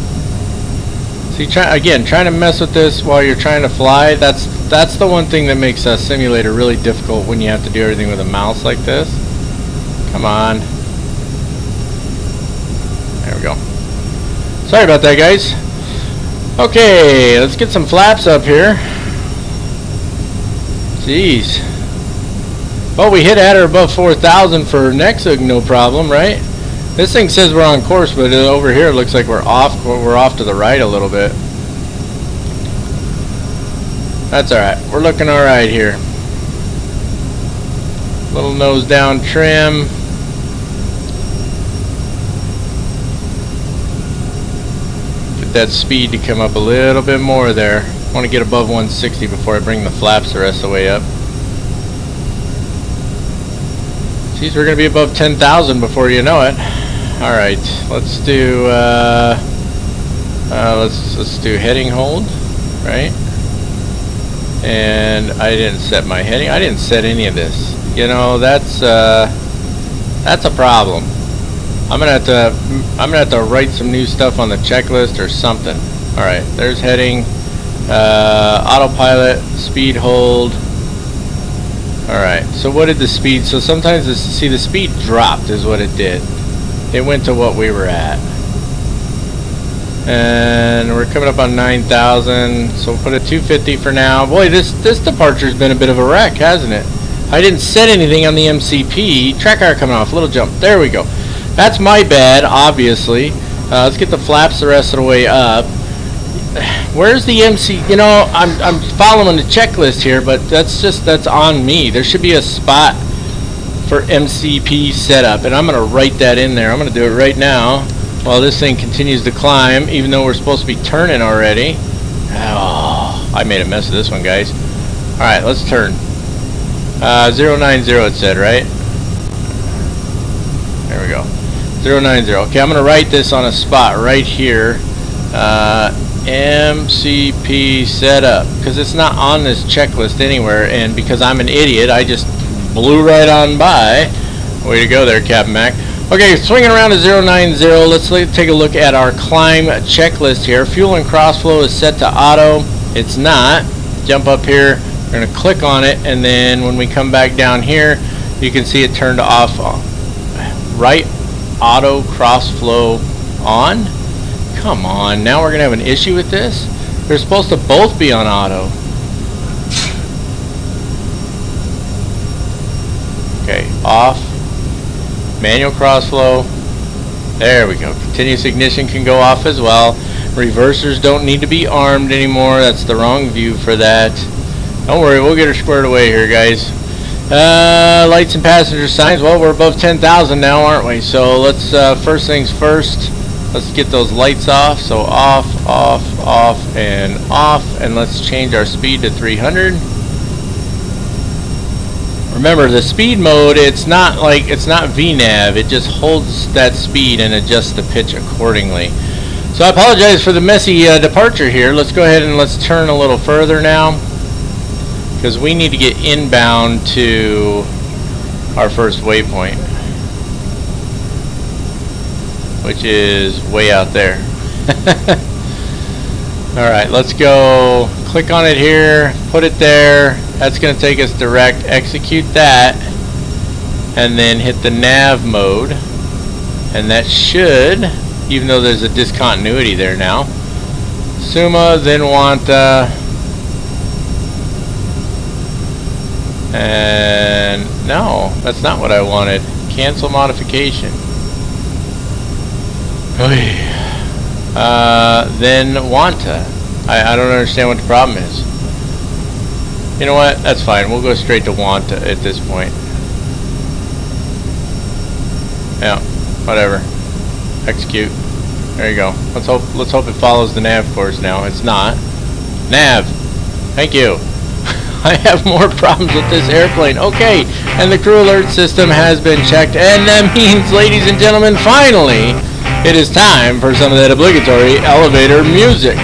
See, trying to mess with this while you're trying to fly, that's the one thing that makes a simulator really difficult when you have to do everything with a mouse like this. Come on. There we go. Sorry about that, guys. Okay, let's get some flaps up here. Jeez. Well, we hit at or above 4,000 for Nexug, no problem, right? This thing says we're on course, but over here it looks like we're off to the right a little bit. That's alright. We're looking alright here. Little nose down trim. Get that speed to come up a little bit more there. I want to get above 160 before I bring the flaps the rest of the way up. Geez, we're going to be above 10,000 before you know it. Alright, let's do let's do heading hold, right? And I didn't set my heading. I didn't set any of this. You know, that's a problem. I'm gonna have to write some new stuff on the checklist or something. All right, there's heading, autopilot, speed hold. All right, so what did the speed? So sometimes see the speed dropped is what it did. It went to what we were at, and we're coming up on 9,000. So we'll put it 250 for now. Boy, this departure's been a bit of a wreck, hasn't it? I didn't set anything on the MCP. Track hour coming off. Little jump. There we go. That's my bad, obviously. Let's get the flaps the rest of the way up. Where's the MC? You know, I'm following the checklist here, but that's on me. There should be a spot for MCP setup, and I'm going to write that in there. I'm going to do it right now while this thing continues to climb, even though we're supposed to be turning already. Oh, I made a mess of this one, guys. All right, let's turn. 090 it said, right? There we go. 090. Okay, I'm going to write this on a spot right here. MCP setup, because it's not on this checklist anywhere, and because I'm an idiot, I just blew right on by. Way to go there, Captain Mac. Okay, swinging around to 090. Let's take a look at our climb checklist here. Fuel and crossflow is set to auto. It's not. Jump up here. We're going to click on it, and then when we come back down here, you can see it turned off. Right auto crossflow on. Come on, now we're going to have an issue with this? They're supposed to both be on auto. Okay, off. Manual crossflow. There we go. Continuous ignition can go off as well. Reversers don't need to be armed anymore. That's the wrong view for that. Don't worry, we'll get her squared away here, guys. Lights and passenger signs. Well, we're above 10,000 now, aren't we? So let's, first things first. Let's get those lights off. So off, off, off, and off. And let's change our speed to 300. Remember, the speed mode, it's not VNAV. It just holds that speed and adjusts the pitch accordingly. So I apologize for the messy departure here. Let's go ahead and let's turn a little further now, because we need to get inbound to our first waypoint, which is way out there. Alright, let's go. Click on it here, put it there. That's going to take us direct. Execute that, and then hit the nav mode. And that should, even though there's a discontinuity there now, Summa, then Wanta, and no, that's not what I wanted. Cancel modification. Then Wanta. I don't understand what the problem is. You know what? That's fine. We'll go straight to Wanta at this point. Yeah, whatever. Execute. There you go. Let's hope it follows the nav course now. It's not. Nav. Thank you. I have more problems with this airplane. Okay, and the crew alert system has been checked, and that means, ladies and gentlemen, finally, it is time for some of that obligatory elevator music.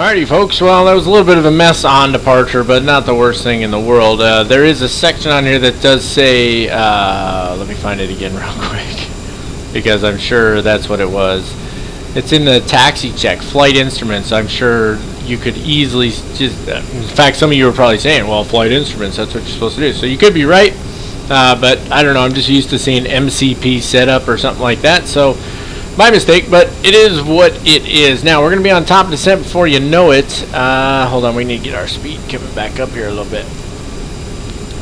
Alrighty folks, well that was a little bit of a mess on departure, but not the worst thing in the world. There is a section on here that does say, let me find it again real quick, because I'm sure that's what it was. It's in the taxi check, flight instruments. I'm sure you could easily just, in fact some of you were probably saying, well flight instruments, that's what you're supposed to do. So you could be right, but I don't know, I'm just used to seeing MCP setup or something like that, so my mistake, but it is what it is. Now we're going to be on top of the set before you know it. Hold on, we need to get our speed coming back up here a little bit.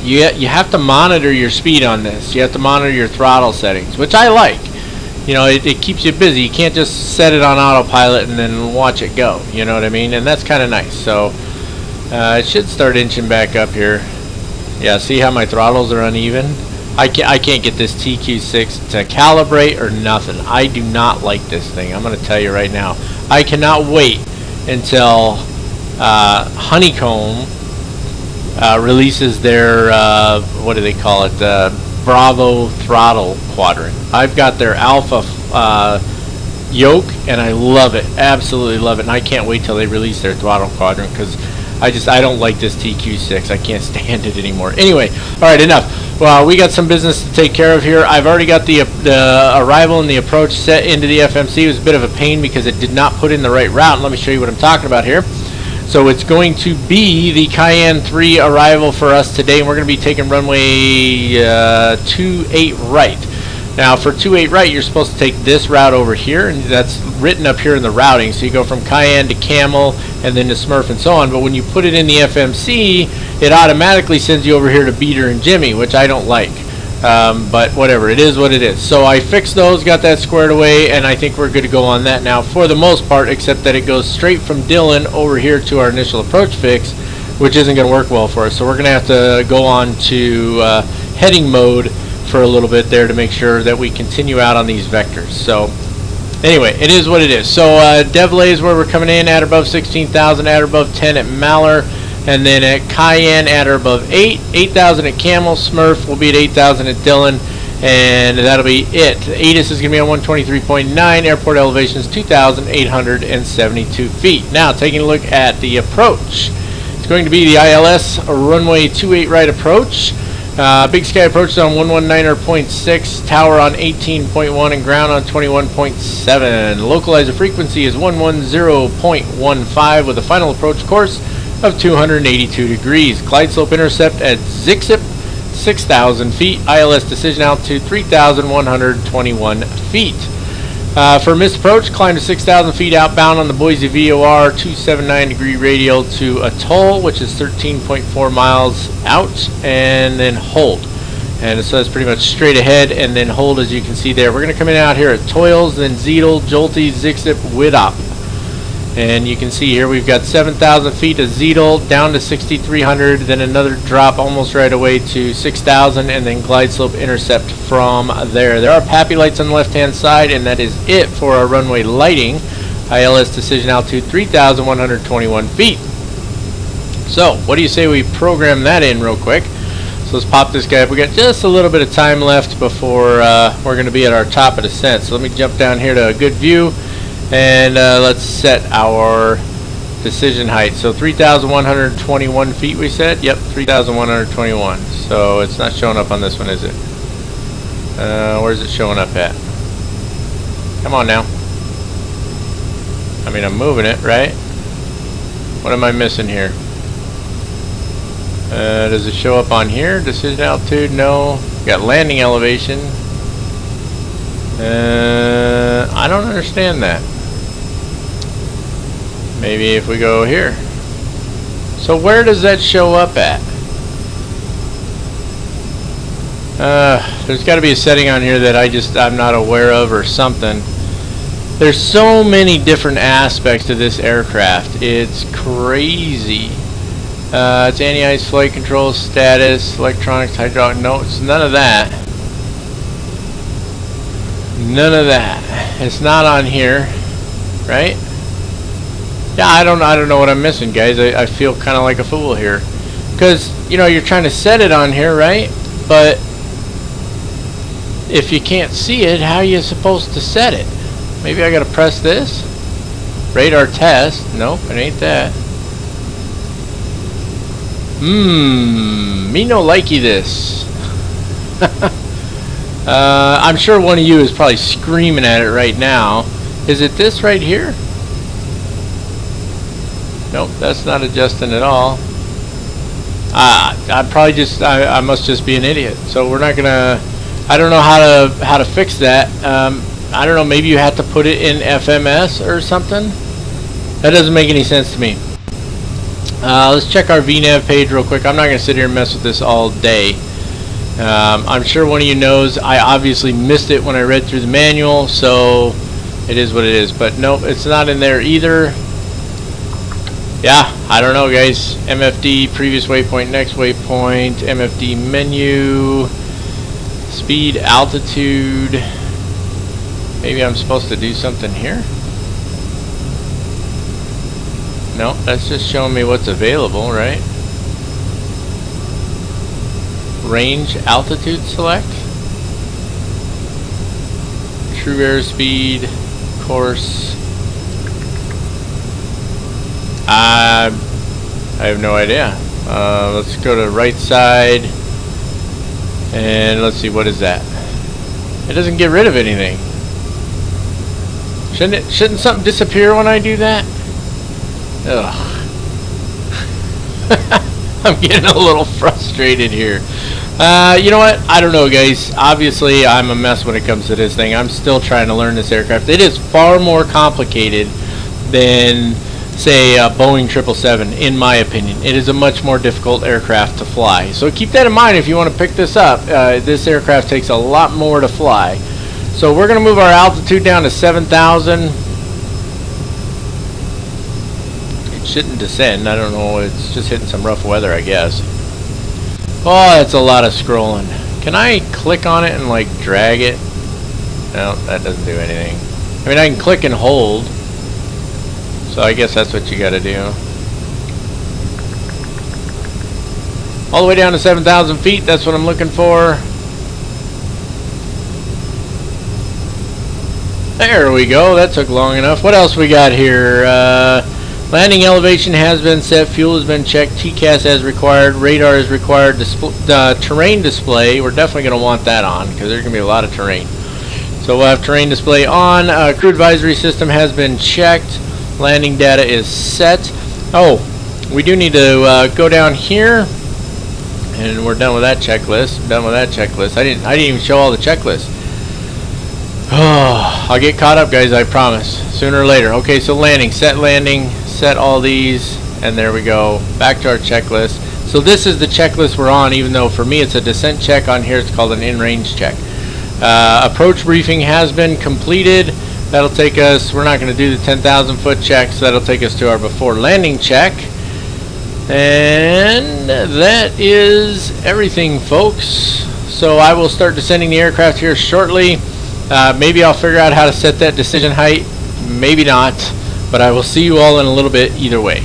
You have to monitor your speed on this. You have to monitor your throttle settings, which I like. You know, it keeps you busy. You can't just set it on autopilot and then watch it go. You know what I mean? And that's kind of nice. So it should start inching back up here. Yeah, see how my throttles are uneven? I can't get this TQ6 to calibrate or nothing. I do not like this thing. I'm going to tell you right now. I cannot wait until Honeycomb releases their, what do they call it, Bravo Throttle Quadrant. I've got their Alpha Yoke, and I love it. Absolutely love it. And I can't wait till they release their Throttle Quadrant, because I don't like this TQ6. I can't stand it anymore. Anyway, alright, enough. Well, we got some business to take care of here. I've already got the arrival and the approach set into the FMC. It was a bit of a pain because it did not put in the right route. Let me show you what I'm talking about here. So it's going to be the Cayenne 3 arrival for us today, and we're going to be taking runway 28 right. Now for 28 right, you're supposed to take this route over here, and that's written up here in the routing. So you go from Cayenne to Camel and then to Smurf and so on. But when you put it in the FMC, it automatically sends you over here to Beater and Jimmy, which I don't like. But whatever, it is what it is. So I fixed those, got that squared away, and I think we're good to go on that now for the most part, except that it goes straight from Dillon over here to our initial approach fix, which isn't going to work well for us. So we're going to have to go on to heading mode for a little bit there to make sure that we continue out on these vectors. So anyway, it is what it is. So Devlay is where we're coming in, at or above 16,000, at or above 10 at Maller, and then at Cayenne at or above 8, 8,000 at Camel. Smurf will be at 8,000 at Dillon, and that'll be it. ATIS is going to be on 123.9, airport elevation is 2,872 feet. Now taking a look at the approach, it's going to be the ILS runway 28 right approach. Big Sky approach is on 119.6, tower on 18.1, and ground on 21.7. Localizer frequency is 110.15 with a final approach course of 282 degrees. Glide slope intercept at ZIXIP 6,000 feet. ILS decision altitude 3,121 feet. For missed approach, climb to 6,000 feet outbound on the Boise VOR 279 degree radial to Atoll, which is 13.4 miles out, and then hold. And so it's pretty much straight ahead, and then hold, as you can see there. We're going to come in out here at Toils, then Zeetel, Jolte, Zixip, Widop. And you can see here we've got 7,000 feet to Zeetel, down to 6,300, then another drop almost right away to 6,000, and then glide slope intercept from there. There are PAPI lights on the left-hand side, and that is it for our runway lighting. ILS decision altitude 3,121 feet. So, what do you say we program that in real quick? So let's pop this guy up. We got just a little bit of time left before we're going to be at our top of descent. So let me jump down here to a good view. And let's set our decision height. So 3,121 feet we said? Yep, 3,121. So it's not showing up on this one, is it? Where's it showing up at? Come on now. I mean, I'm moving it, right? What am I missing here? Does it show up on here? Decision altitude? No. Got landing elevation. I don't understand that. Maybe if we go here. So where does that show up at? There's got to be a setting on here that I'm not aware of or something. There's so many different aspects to this aircraft. It's crazy. It's anti-ice flight control status, electronics, hydraulic. No, it's none of that. None of that. It's not on here, right? Yeah, I don't know what I'm missing, guys. I feel kind of like a fool here, because you know you're trying to set it on here, right? But if you can't see it, how are you supposed to set it? Maybe I gotta press this. Radar test. Nope, it ain't that. Me no likey this. I'm sure one of you is probably screaming at it right now. Is it this right here? Nope, that's not adjusting at all. I must just be an idiot. So we're not gonna. I don't know how to fix that. I don't know. Maybe you have to put it in FMS or something. That doesn't make any sense to me. Let's check our VNav page real quick. I'm not gonna sit here and mess with this all day. I'm sure one of you knows I obviously missed it when I read through the manual, so it is what it is. But nope, it's not in there either. Yeah, I don't know, guys. MFD, previous waypoint, next waypoint, MFD menu, speed, altitude. Maybe I'm supposed to do something here? No, that's just showing me what's available, right? Range, altitude select. True airspeed, course. I have no idea. Let's go to right side, and let's see, what is that? It doesn't get rid of anything. Shouldn't something disappear when I do that? Ugh. I'm getting a little frustrated here. You know what? I don't know, guys. Obviously, I'm a mess when it comes to this thing. I'm still trying to learn this aircraft. It is far more complicated than, say, a Boeing 777, in my opinion. It is a much more difficult aircraft to fly. So keep that in mind if you want to pick this up. This aircraft takes a lot more to fly. So we're going to move our altitude down to 7,000. It shouldn't descend. I don't know. It's just hitting some rough weather, I guess. Oh, that's a lot of scrolling. Can I click on it and, like, drag it? No, that doesn't do anything. I mean, I can click and hold. So I guess that's what you gotta do. All the way down to 7,000 feet, that's what I'm looking for. There we go, that took long enough. What else we got here? Landing elevation has been set, fuel has been checked, TCAS as required, radar is required, terrain display, we're definitely gonna want that on because there's gonna be a lot of terrain. So we'll have terrain display on, crew advisory system has been checked. Landing data is set. Oh, we do need to go down here, and we're done with that checklist. Done with that checklist. I didn't even show all the checklists. Oh, I'll get caught up, guys. I promise. Sooner or later. Okay, so landing, set all these, and there we go. Back to our checklist. So this is the checklist we're on, even though for me it's a descent check. On here it's called an in-range check. Approach briefing has been completed. That'll take us, we're not going to do the 10,000 foot check, so that'll take us to our before landing check. And that is everything, folks. So I will start descending the aircraft here shortly. Maybe I'll figure out how to set that decision height, maybe not, but I will see you all in a little bit either way.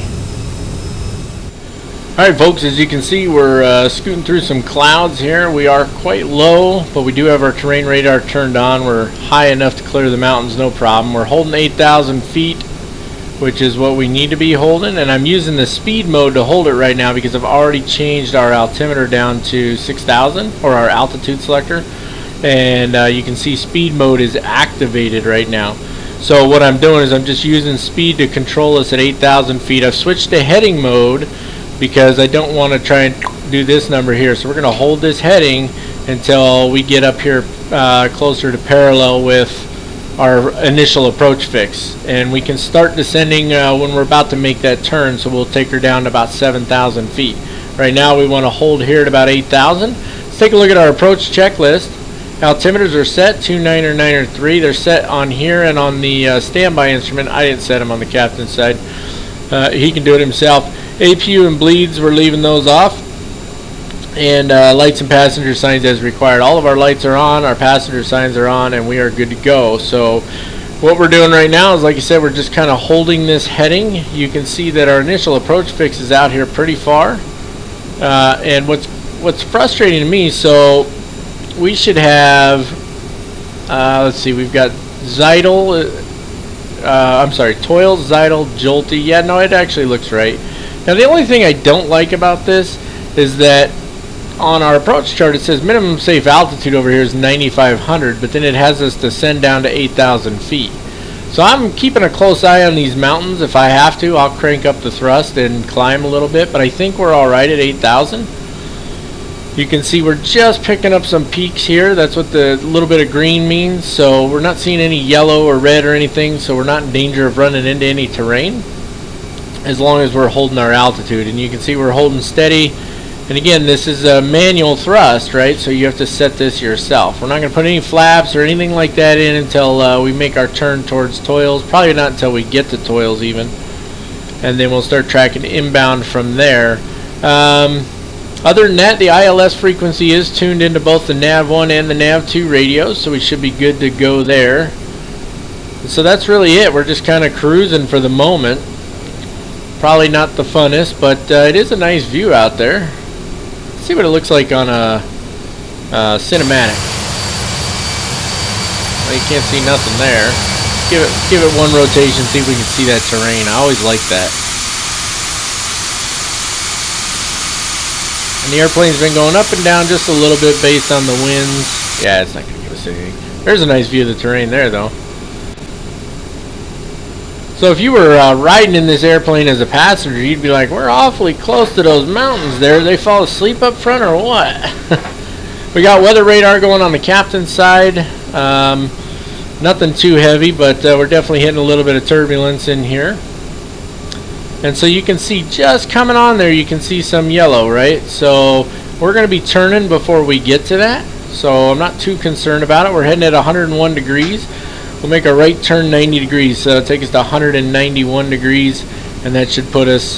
Alright, folks, as you can see, we're scooting through some clouds here. We are quite low, but we do have our terrain radar turned on. We're high enough to clear the mountains, no problem. We're holding 8,000 feet, which is what we need to be holding, and I'm using the speed mode to hold it right now because I've already changed our altimeter down to 6,000, or our altitude selector, and you can see speed mode is activated right now. So what I'm doing is I'm just using speed to control us at 8,000 feet. I've switched to heading mode because I don't want to try and do this number here. So we're going to hold this heading until we get up here closer to parallel with our initial approach fix. And we can start descending when we're about to make that turn, so we'll take her down to about 7,000 feet. Right now we want to hold here at about 8,000. Let's take a look at our approach checklist. Altimeters are set, 293. They're set on here and on the standby instrument. I didn't set them on the captain's side. He can do it himself. APU and bleeds, we're leaving those off. And lights and passenger signs as required. All of our lights are on, our passenger signs are on, and we are good to go. So what we're doing right now is, like I said, we're just kind of holding this heading. You can see that our initial approach fix is out here pretty far. And what's frustrating to me, so we should have, let's see, we've got Zytel I'm sorry, Toils, Zytel, Jolty. Yeah, no, it actually looks right. Now the only thing I don't like about this is that on our approach chart it says minimum safe altitude over here is 9,500, but then it has us descend down to 8,000 feet. So I'm keeping a close eye on these mountains. If I have to, I'll crank up the thrust and climb a little bit, but I think we're alright at 8,000. You can see we're just picking up some peaks here. That's what the little bit of green means. So we're not seeing any yellow or red or anything, so we're not in danger of running into any terrain as long as we're holding our altitude. And you can see we're holding steady. And again, this is a manual thrust, right? So you have to set this yourself. We're not going to put any flaps or anything like that in until we make our turn towards Toils. Probably not until we get to Toils even. And then we'll start tracking inbound from there. Other than that, the ILS frequency is tuned into both the NAV1 and the NAV2 radios, so we should be good to go there. So that's really it. We're just kind of cruising for the moment. Probably not the funnest, but it is a nice view out there. Let's see what it looks like on a cinematic. Well, you can't see nothing there. Give it one rotation, see if we can see that terrain. I always like that. And the airplane's been going up and down just a little bit based on the winds. Yeah, it's not going to give us anything. There's a nice view of the terrain there, though. So if you were riding in this airplane as a passenger, you'd be like, we're awfully close to those mountains there. They fall asleep up front or what? We got weather radar going on the captain's side. Nothing too heavy, but we're definitely hitting a little bit of turbulence in here. And so you can see just coming on there, you can see some yellow, right? So we're going to be turning before we get to that. So I'm not too concerned about it. We're heading at 101 degrees. We'll make a right turn 90 degrees. So it'll take us to 191 degrees. And that should put us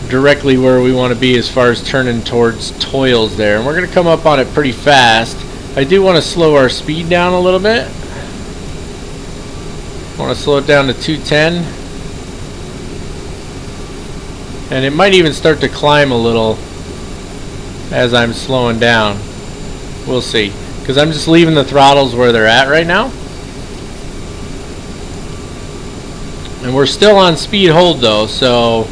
directly where we want to be as far as turning towards Toils there. And we're going to come up on it pretty fast. I do want to slow our speed down a little bit. I want to slow it down to 210. And it might even start to climb a little as I'm slowing down. We'll see. Because I'm just leaving the throttles where they're at right now. And we're still on speed hold though, so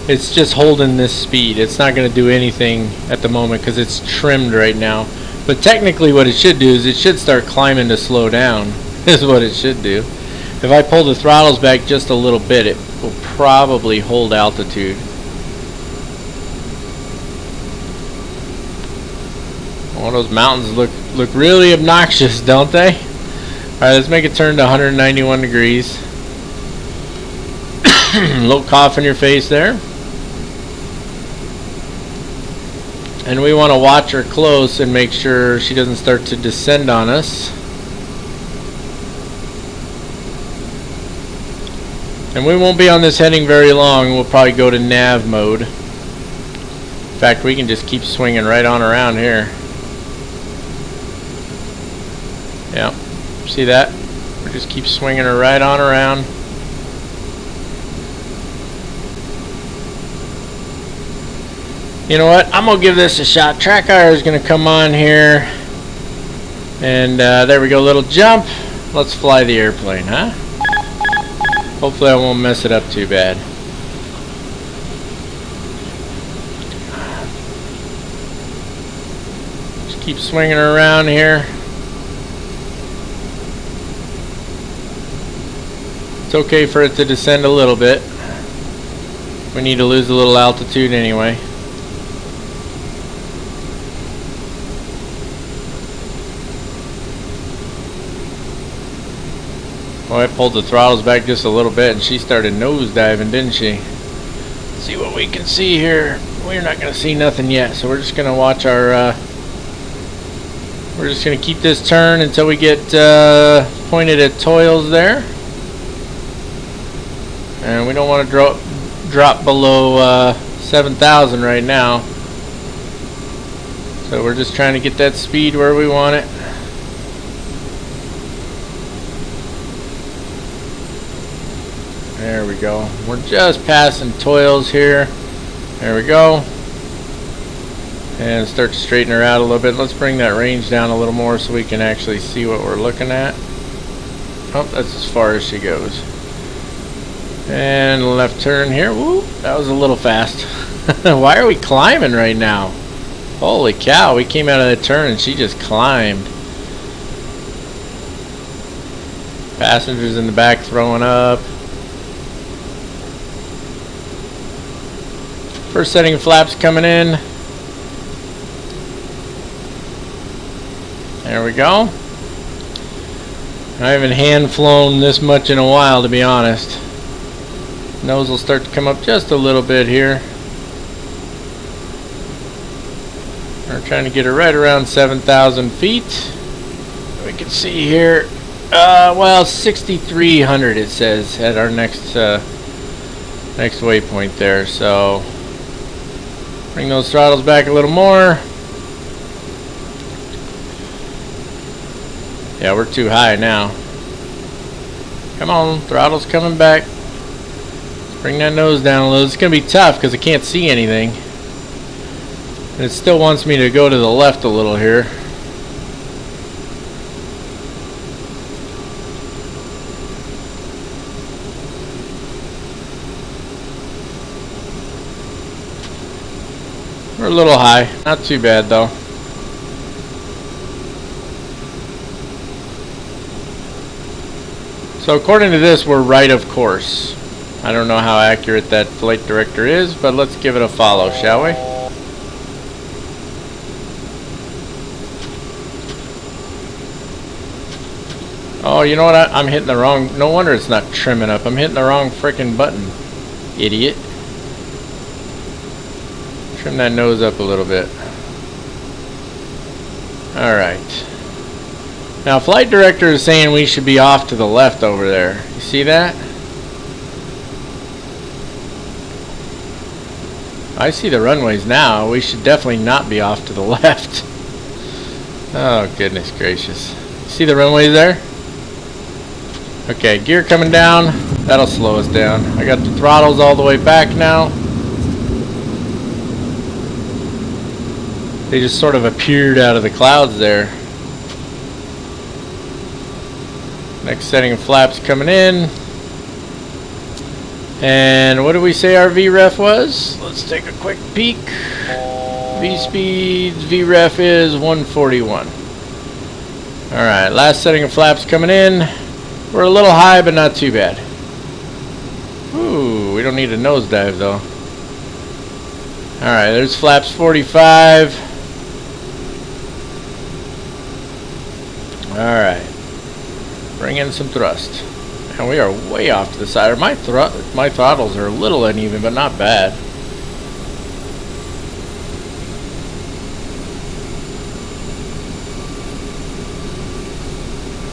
it's just holding this speed. It's not going to do anything at the moment because it's trimmed right now. But technically what it should do is it should start climbing to slow down, is what it should do. If I pull the throttles back just a little bit, it will probably hold altitude. All those mountains look really obnoxious, don't they? Alright, let's make it turn to 191 degrees. A little cough in your face there. And we want to watch her close and make sure she doesn't start to descend on us. And we won't be on this heading very long. We'll probably go to nav mode. In fact, we can just keep swinging right on around here. Yeah, see that? We just keep swinging her right on around. You know what? I'm going to give this a shot. TrackIR is going to come on here. And there we go, little jump. Let's fly the airplane, huh? Hopefully I won't mess it up too bad. Just keep swinging her around here. It's okay for it to descend a little bit. We need to lose a little altitude anyway. Well, I pulled the throttles back just a little bit and she started nosediving, didn't she? Let's see what we can see here. We're not going to see nothing yet, so we're just going to watch our... we're just going to keep this turn until we get pointed at Toils there. And we don't want to drop below 7,000 right now. So we're just trying to get that speed where we want it. There we go. We're just passing Toils here. There we go. And start to straighten her out a little bit. Let's bring that range down a little more so we can actually see what we're looking at. Oh, that's as far as she goes. And left turn here. Woo, that was a little fast. Why are we climbing right now? Holy cow, we came out of the turn and she just climbed. Passengers in the back throwing up. First setting of flaps coming in. There we go. I haven't hand flown this much in a while, to be honest. Nose will start to come up just a little bit here. We're trying to get her right around 7,000 feet. We can see here, well, 6,300 it says at our next next waypoint there. So bring those throttles back a little more. Yeah, we're too high now. Come on, throttle's coming back. Let's bring that nose down a little. It's going to be tough because I can't see anything. And it still wants me to go to the left a little here. We're a little high. Not too bad though. So according to this, we're right of course. I don't know how accurate that flight director is, but let's give it a follow, shall we? Oh, you know what? I'm hitting the wrong... No wonder it's not trimming up. I'm hitting the wrong frickin' button. Idiot. Trim that nose up a little bit. Alright. Now, flight director is saying we should be off to the left over there. You see that? I see the runways now. We should definitely not be off to the left. Oh, goodness gracious. See the runways there? Okay, gear coming down. That'll slow us down. I got the throttles all the way back now. They just sort of appeared out of the clouds there. Next setting of flaps coming in. And what did we say our VREF was? Let's take a quick peek. V-speeds, VREF is 141. Alright, last setting of flaps coming in. We're a little high, but not too bad. Ooh, we don't need a nosedive though. Alright, there's flaps 45. Alright. Bring in some thrust. And we are way off to the side. My throttles are a little uneven, but not bad.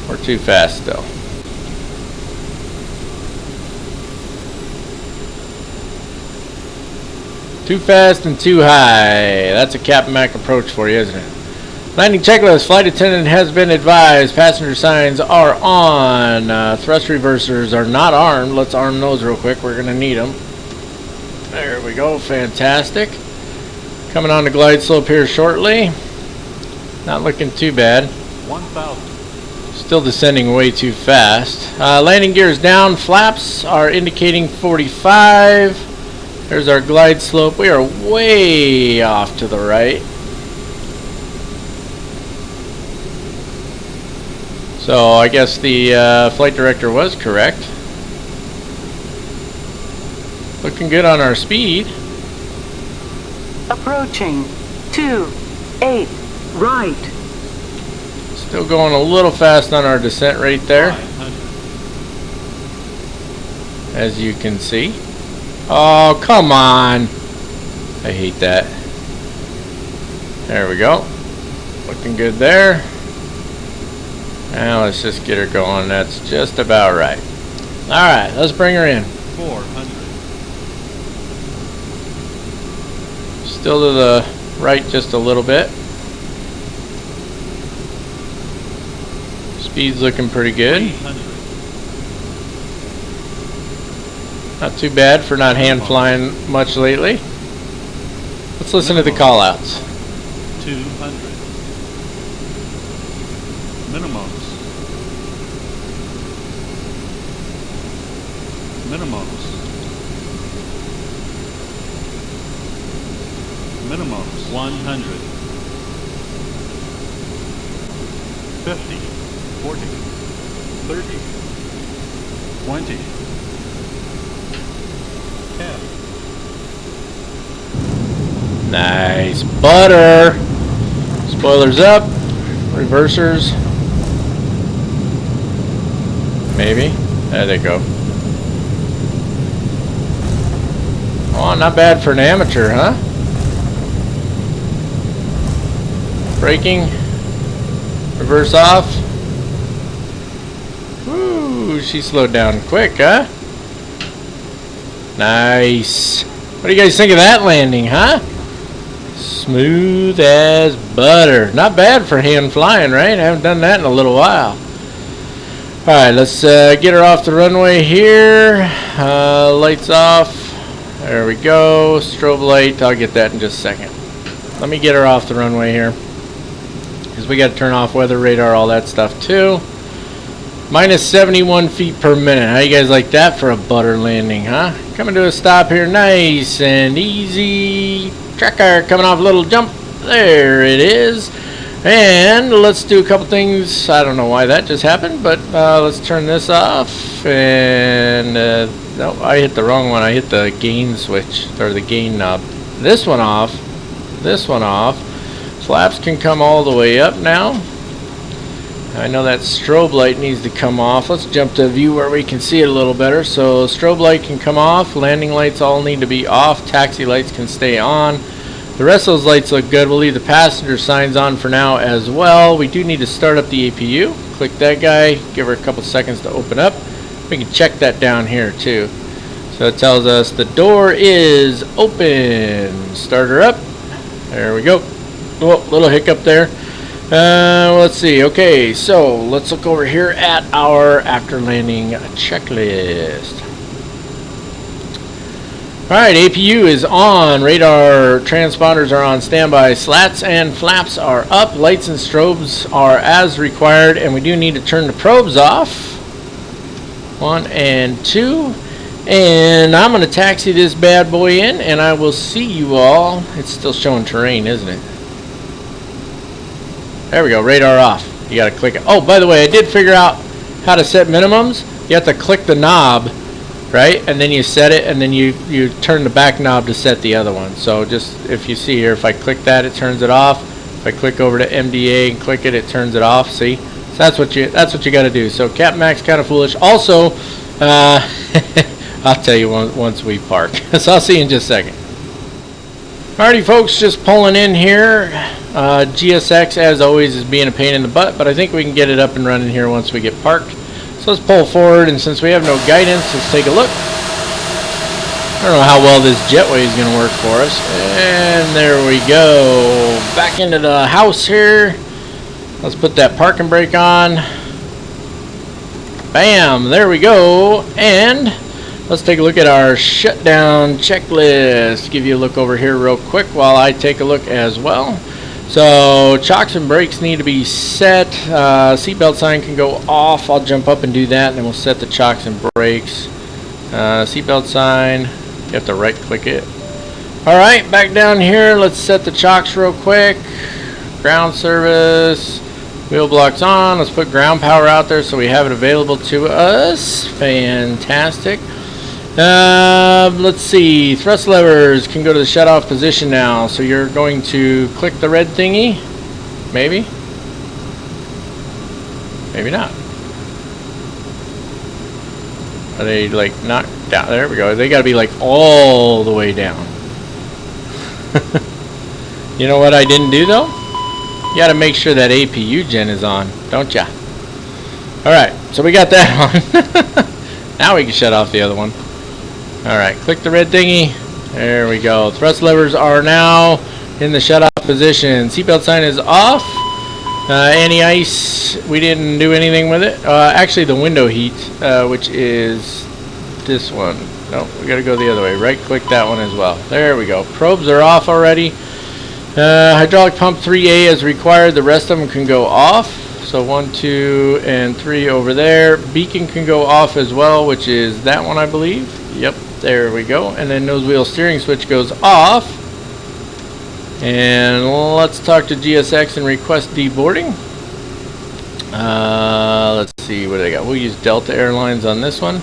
We're too fast still. Too fast and too high. That's a Captain Mac approach for you, isn't it? Landing checklist. Flight attendant has been advised. Passenger signs are on. Thrust reversers are not armed. Let's arm those real quick. We're going to need them. There we go. Fantastic. Coming on the glide slope here shortly. Not looking too bad. 1,000. Still descending way too fast. Landing gears down. Flaps are indicating 45. There's our glide slope. We are way off to the right. So I guess the flight director was correct. Looking good on our speed. Approaching 28 right. Still going a little fast on our descent rate there, as you can see. Oh, come on. I hate that. There we go. Looking good there. Now let's just get her going. That's just about right. Alright, let's bring her in. 400. Still to the right just a little bit. Speed's looking pretty good. 300. Not too bad for not hand flying much lately. Let's listen to the call outs. 200. Minimums. Minimums. Minimums 100. 50. 40. 30. 20. 10. Nice butter. Spoilers up. Reversers. Maybe. There they go. Oh, not bad for an amateur, huh? Braking. Reverse off. Woo, she slowed down quick, huh? Nice. What do you guys think of that landing, huh? Smooth as butter. Not bad for hand flying, right? I haven't done that in a little while. Alright, let's get her off the runway here. Lights off. There we go. Strobe light. I'll get that in just a second. Let me get her off the runway here, because we got to turn off weather radar, all that stuff too. Minus 71 feet per minute. How you guys like that for a butter landing, huh? Coming to a stop here, nice and easy. Tracker coming off a little jump. There it is. And let's do a couple things. I don't know why that just happened, but let's turn this off. And no, I hit the wrong one. I hit the gain switch, or the gain knob. This one off. This one off. Flaps can come all the way up now. I know that strobe light needs to come off. Let's jump to a view where we can see it a little better. So strobe light can come off. Landing lights all need to be off. Taxi lights can stay on. The rest of those lights look good. We'll leave the passenger signs on for now as well. We do need to start up the APU. Click that guy. Give her a couple seconds to open up. We can check that down here too. So it tells us the door is open. Start her up. There we go. Oh, little hiccup there. Let's see. Okay, so let's look over here at our after landing checklist. Alright, APU is on. Radar transponders are on standby. Slats and flaps are up. Lights and strobes are as required. And we do need to turn the probes off. 1 and 2. And I'm going to taxi this bad boy in, and I will see you all. It's still showing terrain, isn't it? There we go, radar off. You got to click it. Oh, by the way, I did figure out how to set minimums. You have to click the knob, right? And then you set it, and then you turn the back knob to set the other one. So just, if you see here, if I click that, it turns it off. If I click over to MDA and click it, it turns it off. See? So that's what you got to do. So Cap Max kind of foolish. Also, I'll tell you once we park. So I'll see you in just a second. Alrighty, folks, just pulling in here. GSX, as always, is being a pain in the butt, but I think we can get it up and running here once we get parked. So let's pull forward, and since we have no guidance, let's take a look. I don't know how well this jetway is going to work for us. And there we go. Back into the house here. Let's put that parking brake on. Bam, there we go. And let's take a look at our shutdown checklist. Give you a look over here real quick while I take a look as well. So chocks and brakes need to be set. Seatbelt sign can go off. I'll jump up and do that, and then we'll set the chocks and brakes. Seatbelt sign, you have to right click it. Alright, back down here, let's set the chocks real quick. Ground service, wheel blocks on. Let's put ground power out there so we have it available to us. Fantastic. Let's see, thrust levers can go to the shut off position now. So you're going to click the red thingy. Maybe. Maybe not. Are they like not down? There we go. They got to be like all the way down. You know what I didn't do though? You got to make sure that APU gen is on, don't ya? Alright, so we got that on. Now we can shut off the other one. Alright, click the red thingy. There we go. Thrust levers are now in the shut off position. Seatbelt sign is off. Anti-ice, we didn't do anything with it. Actually, the window heat, which is this one. Nope, we gotta go the other way. Right click that one as well. There we go. Probes are off already. Hydraulic pump 3A as required. The rest of them can go off. So 1, 2, and 3 over there. Beacon can go off as well, which is that one, I believe. Yep, there we go. And then nose wheel steering switch goes off. And let's talk to GSX and request deboarding. Let's see, what do they got? We'll use Delta Airlines on this one.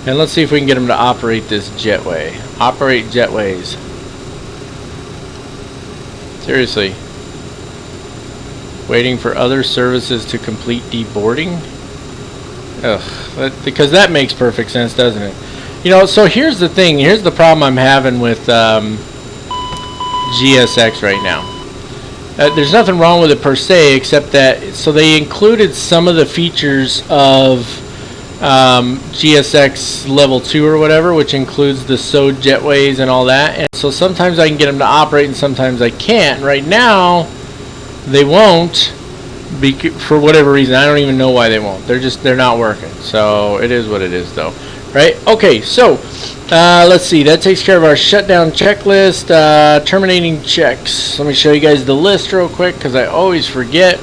And let's see if we can get them to operate this jetway. Operate jetways. Seriously. Waiting for other services to complete deboarding. Ugh, because that makes perfect sense, doesn't it? You know, so here's the thing. Here's the problem I'm having with GSX right now. There's nothing wrong with it per se, except that so they included some of the features of GSX level 2 or whatever, which includes the SOD jetways and all that. And so sometimes I can get them to operate and sometimes I can't. Right now, they won't, for whatever reason. I don't even know why they won't. They're not working. So it is what it is, though, right? Okay, so let's see. That takes care of our shutdown checklist. Terminating checks. Let me show you guys the list real quick because I always forget.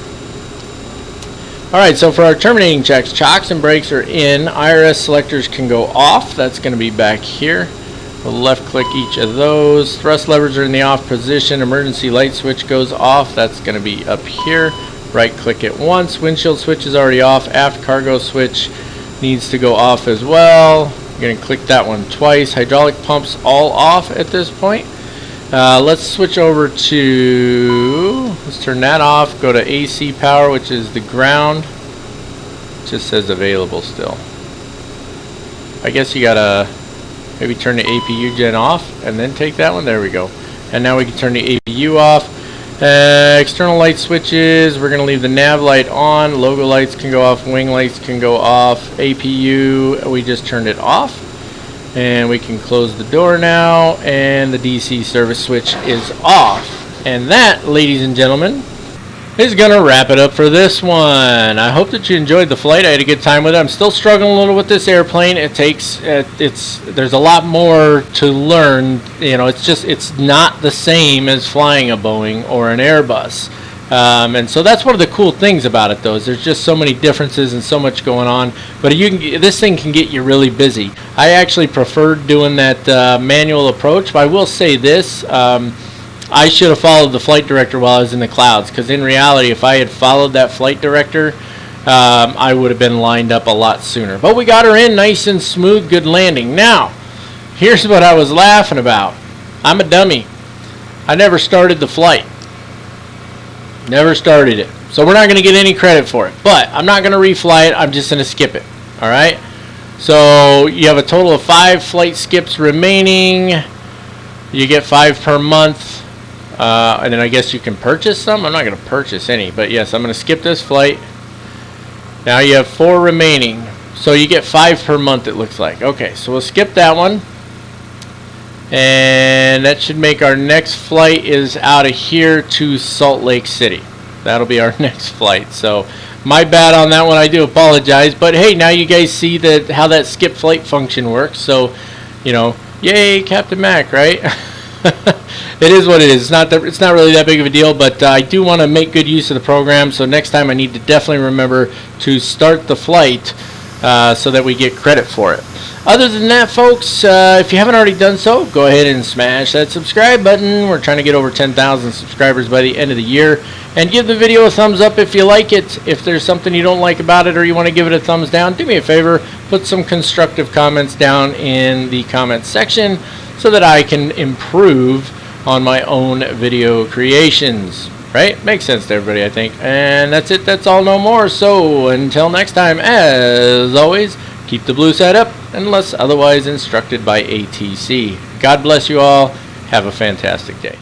All right, so for our terminating checks, chocks and brakes are in. IRS selectors can go off. That's going to be back here. We'll left click each of those. Thrust levers are in the off position. Emergency light switch goes off. That's going to be up here. Right click it once. Windshield switch is already off. Aft cargo switch needs to go off as well. You're going to click that one twice. Hydraulic pumps all off at this point. Let's switch over to, let's turn that off. Go to AC power, which is the ground. It just says available still. I guess you got to maybe turn the APU gen off and then take that one. There we go. And now we can turn the APU off. External light switches, we're going to leave the nav light on. Logo lights can go off. Wing lights can go off. APU, we just turned it off. And we can close the door now. And the DC service switch is off. And that, ladies and gentlemen, is going to wrap it up for this one. I hope that you enjoyed the flight. I had a good time with it. I'm still struggling a little with this airplane. There's a lot more to learn. You know, it's not the same as flying a Boeing or an Airbus. And so that's one of the cool things about it, though, is there's just so many differences and so much going on. But this thing can get you really busy. I actually preferred doing that manual approach, but I will say this. I should have followed the flight director while I was in the clouds, because in reality, if I had followed that flight director, I would have been lined up a lot sooner. But we got her in nice and smooth, good landing. Now, here's what I was laughing about. I'm a dummy. I never started the flight. Never started it. So we're not going to get any credit for it. But I'm not going to refly it. I'm just going to skip it. All right? So you have a total of 5 flight skips remaining. You get 5 per month. And then I guess you can purchase some. I'm not going to purchase any. But yes, I'm going to skip this flight. Now you have 4 remaining. So you get 5 per month, it looks like. Okay, so we'll skip that one. And that should make our next flight is out of here to Salt Lake City. That'll be our next flight. So my bad on that one. I do apologize. But hey, now you guys see how that skip flight function works. So, you know, yay, Captain Mac, right? It is what it is. It's not really that big of a deal, but I do want to make good use of the program. So next time I need to definitely remember to start the flight so that we get credit for it. Other than that, folks, if you haven't already done so, go ahead and smash that subscribe button. We're trying to get over 10,000 subscribers by the end of the year. And give the video a thumbs up if you like it. If there's something you don't like about it or you want to give it a thumbs down, do me a favor, put some constructive comments down in the comments section so that I can improve on my own video creations. Right? Makes sense to everybody, I think. And that's it. That's all, no more. So until next time, as always, keep the blue side up unless otherwise instructed by ATC. God bless you all. Have a fantastic day.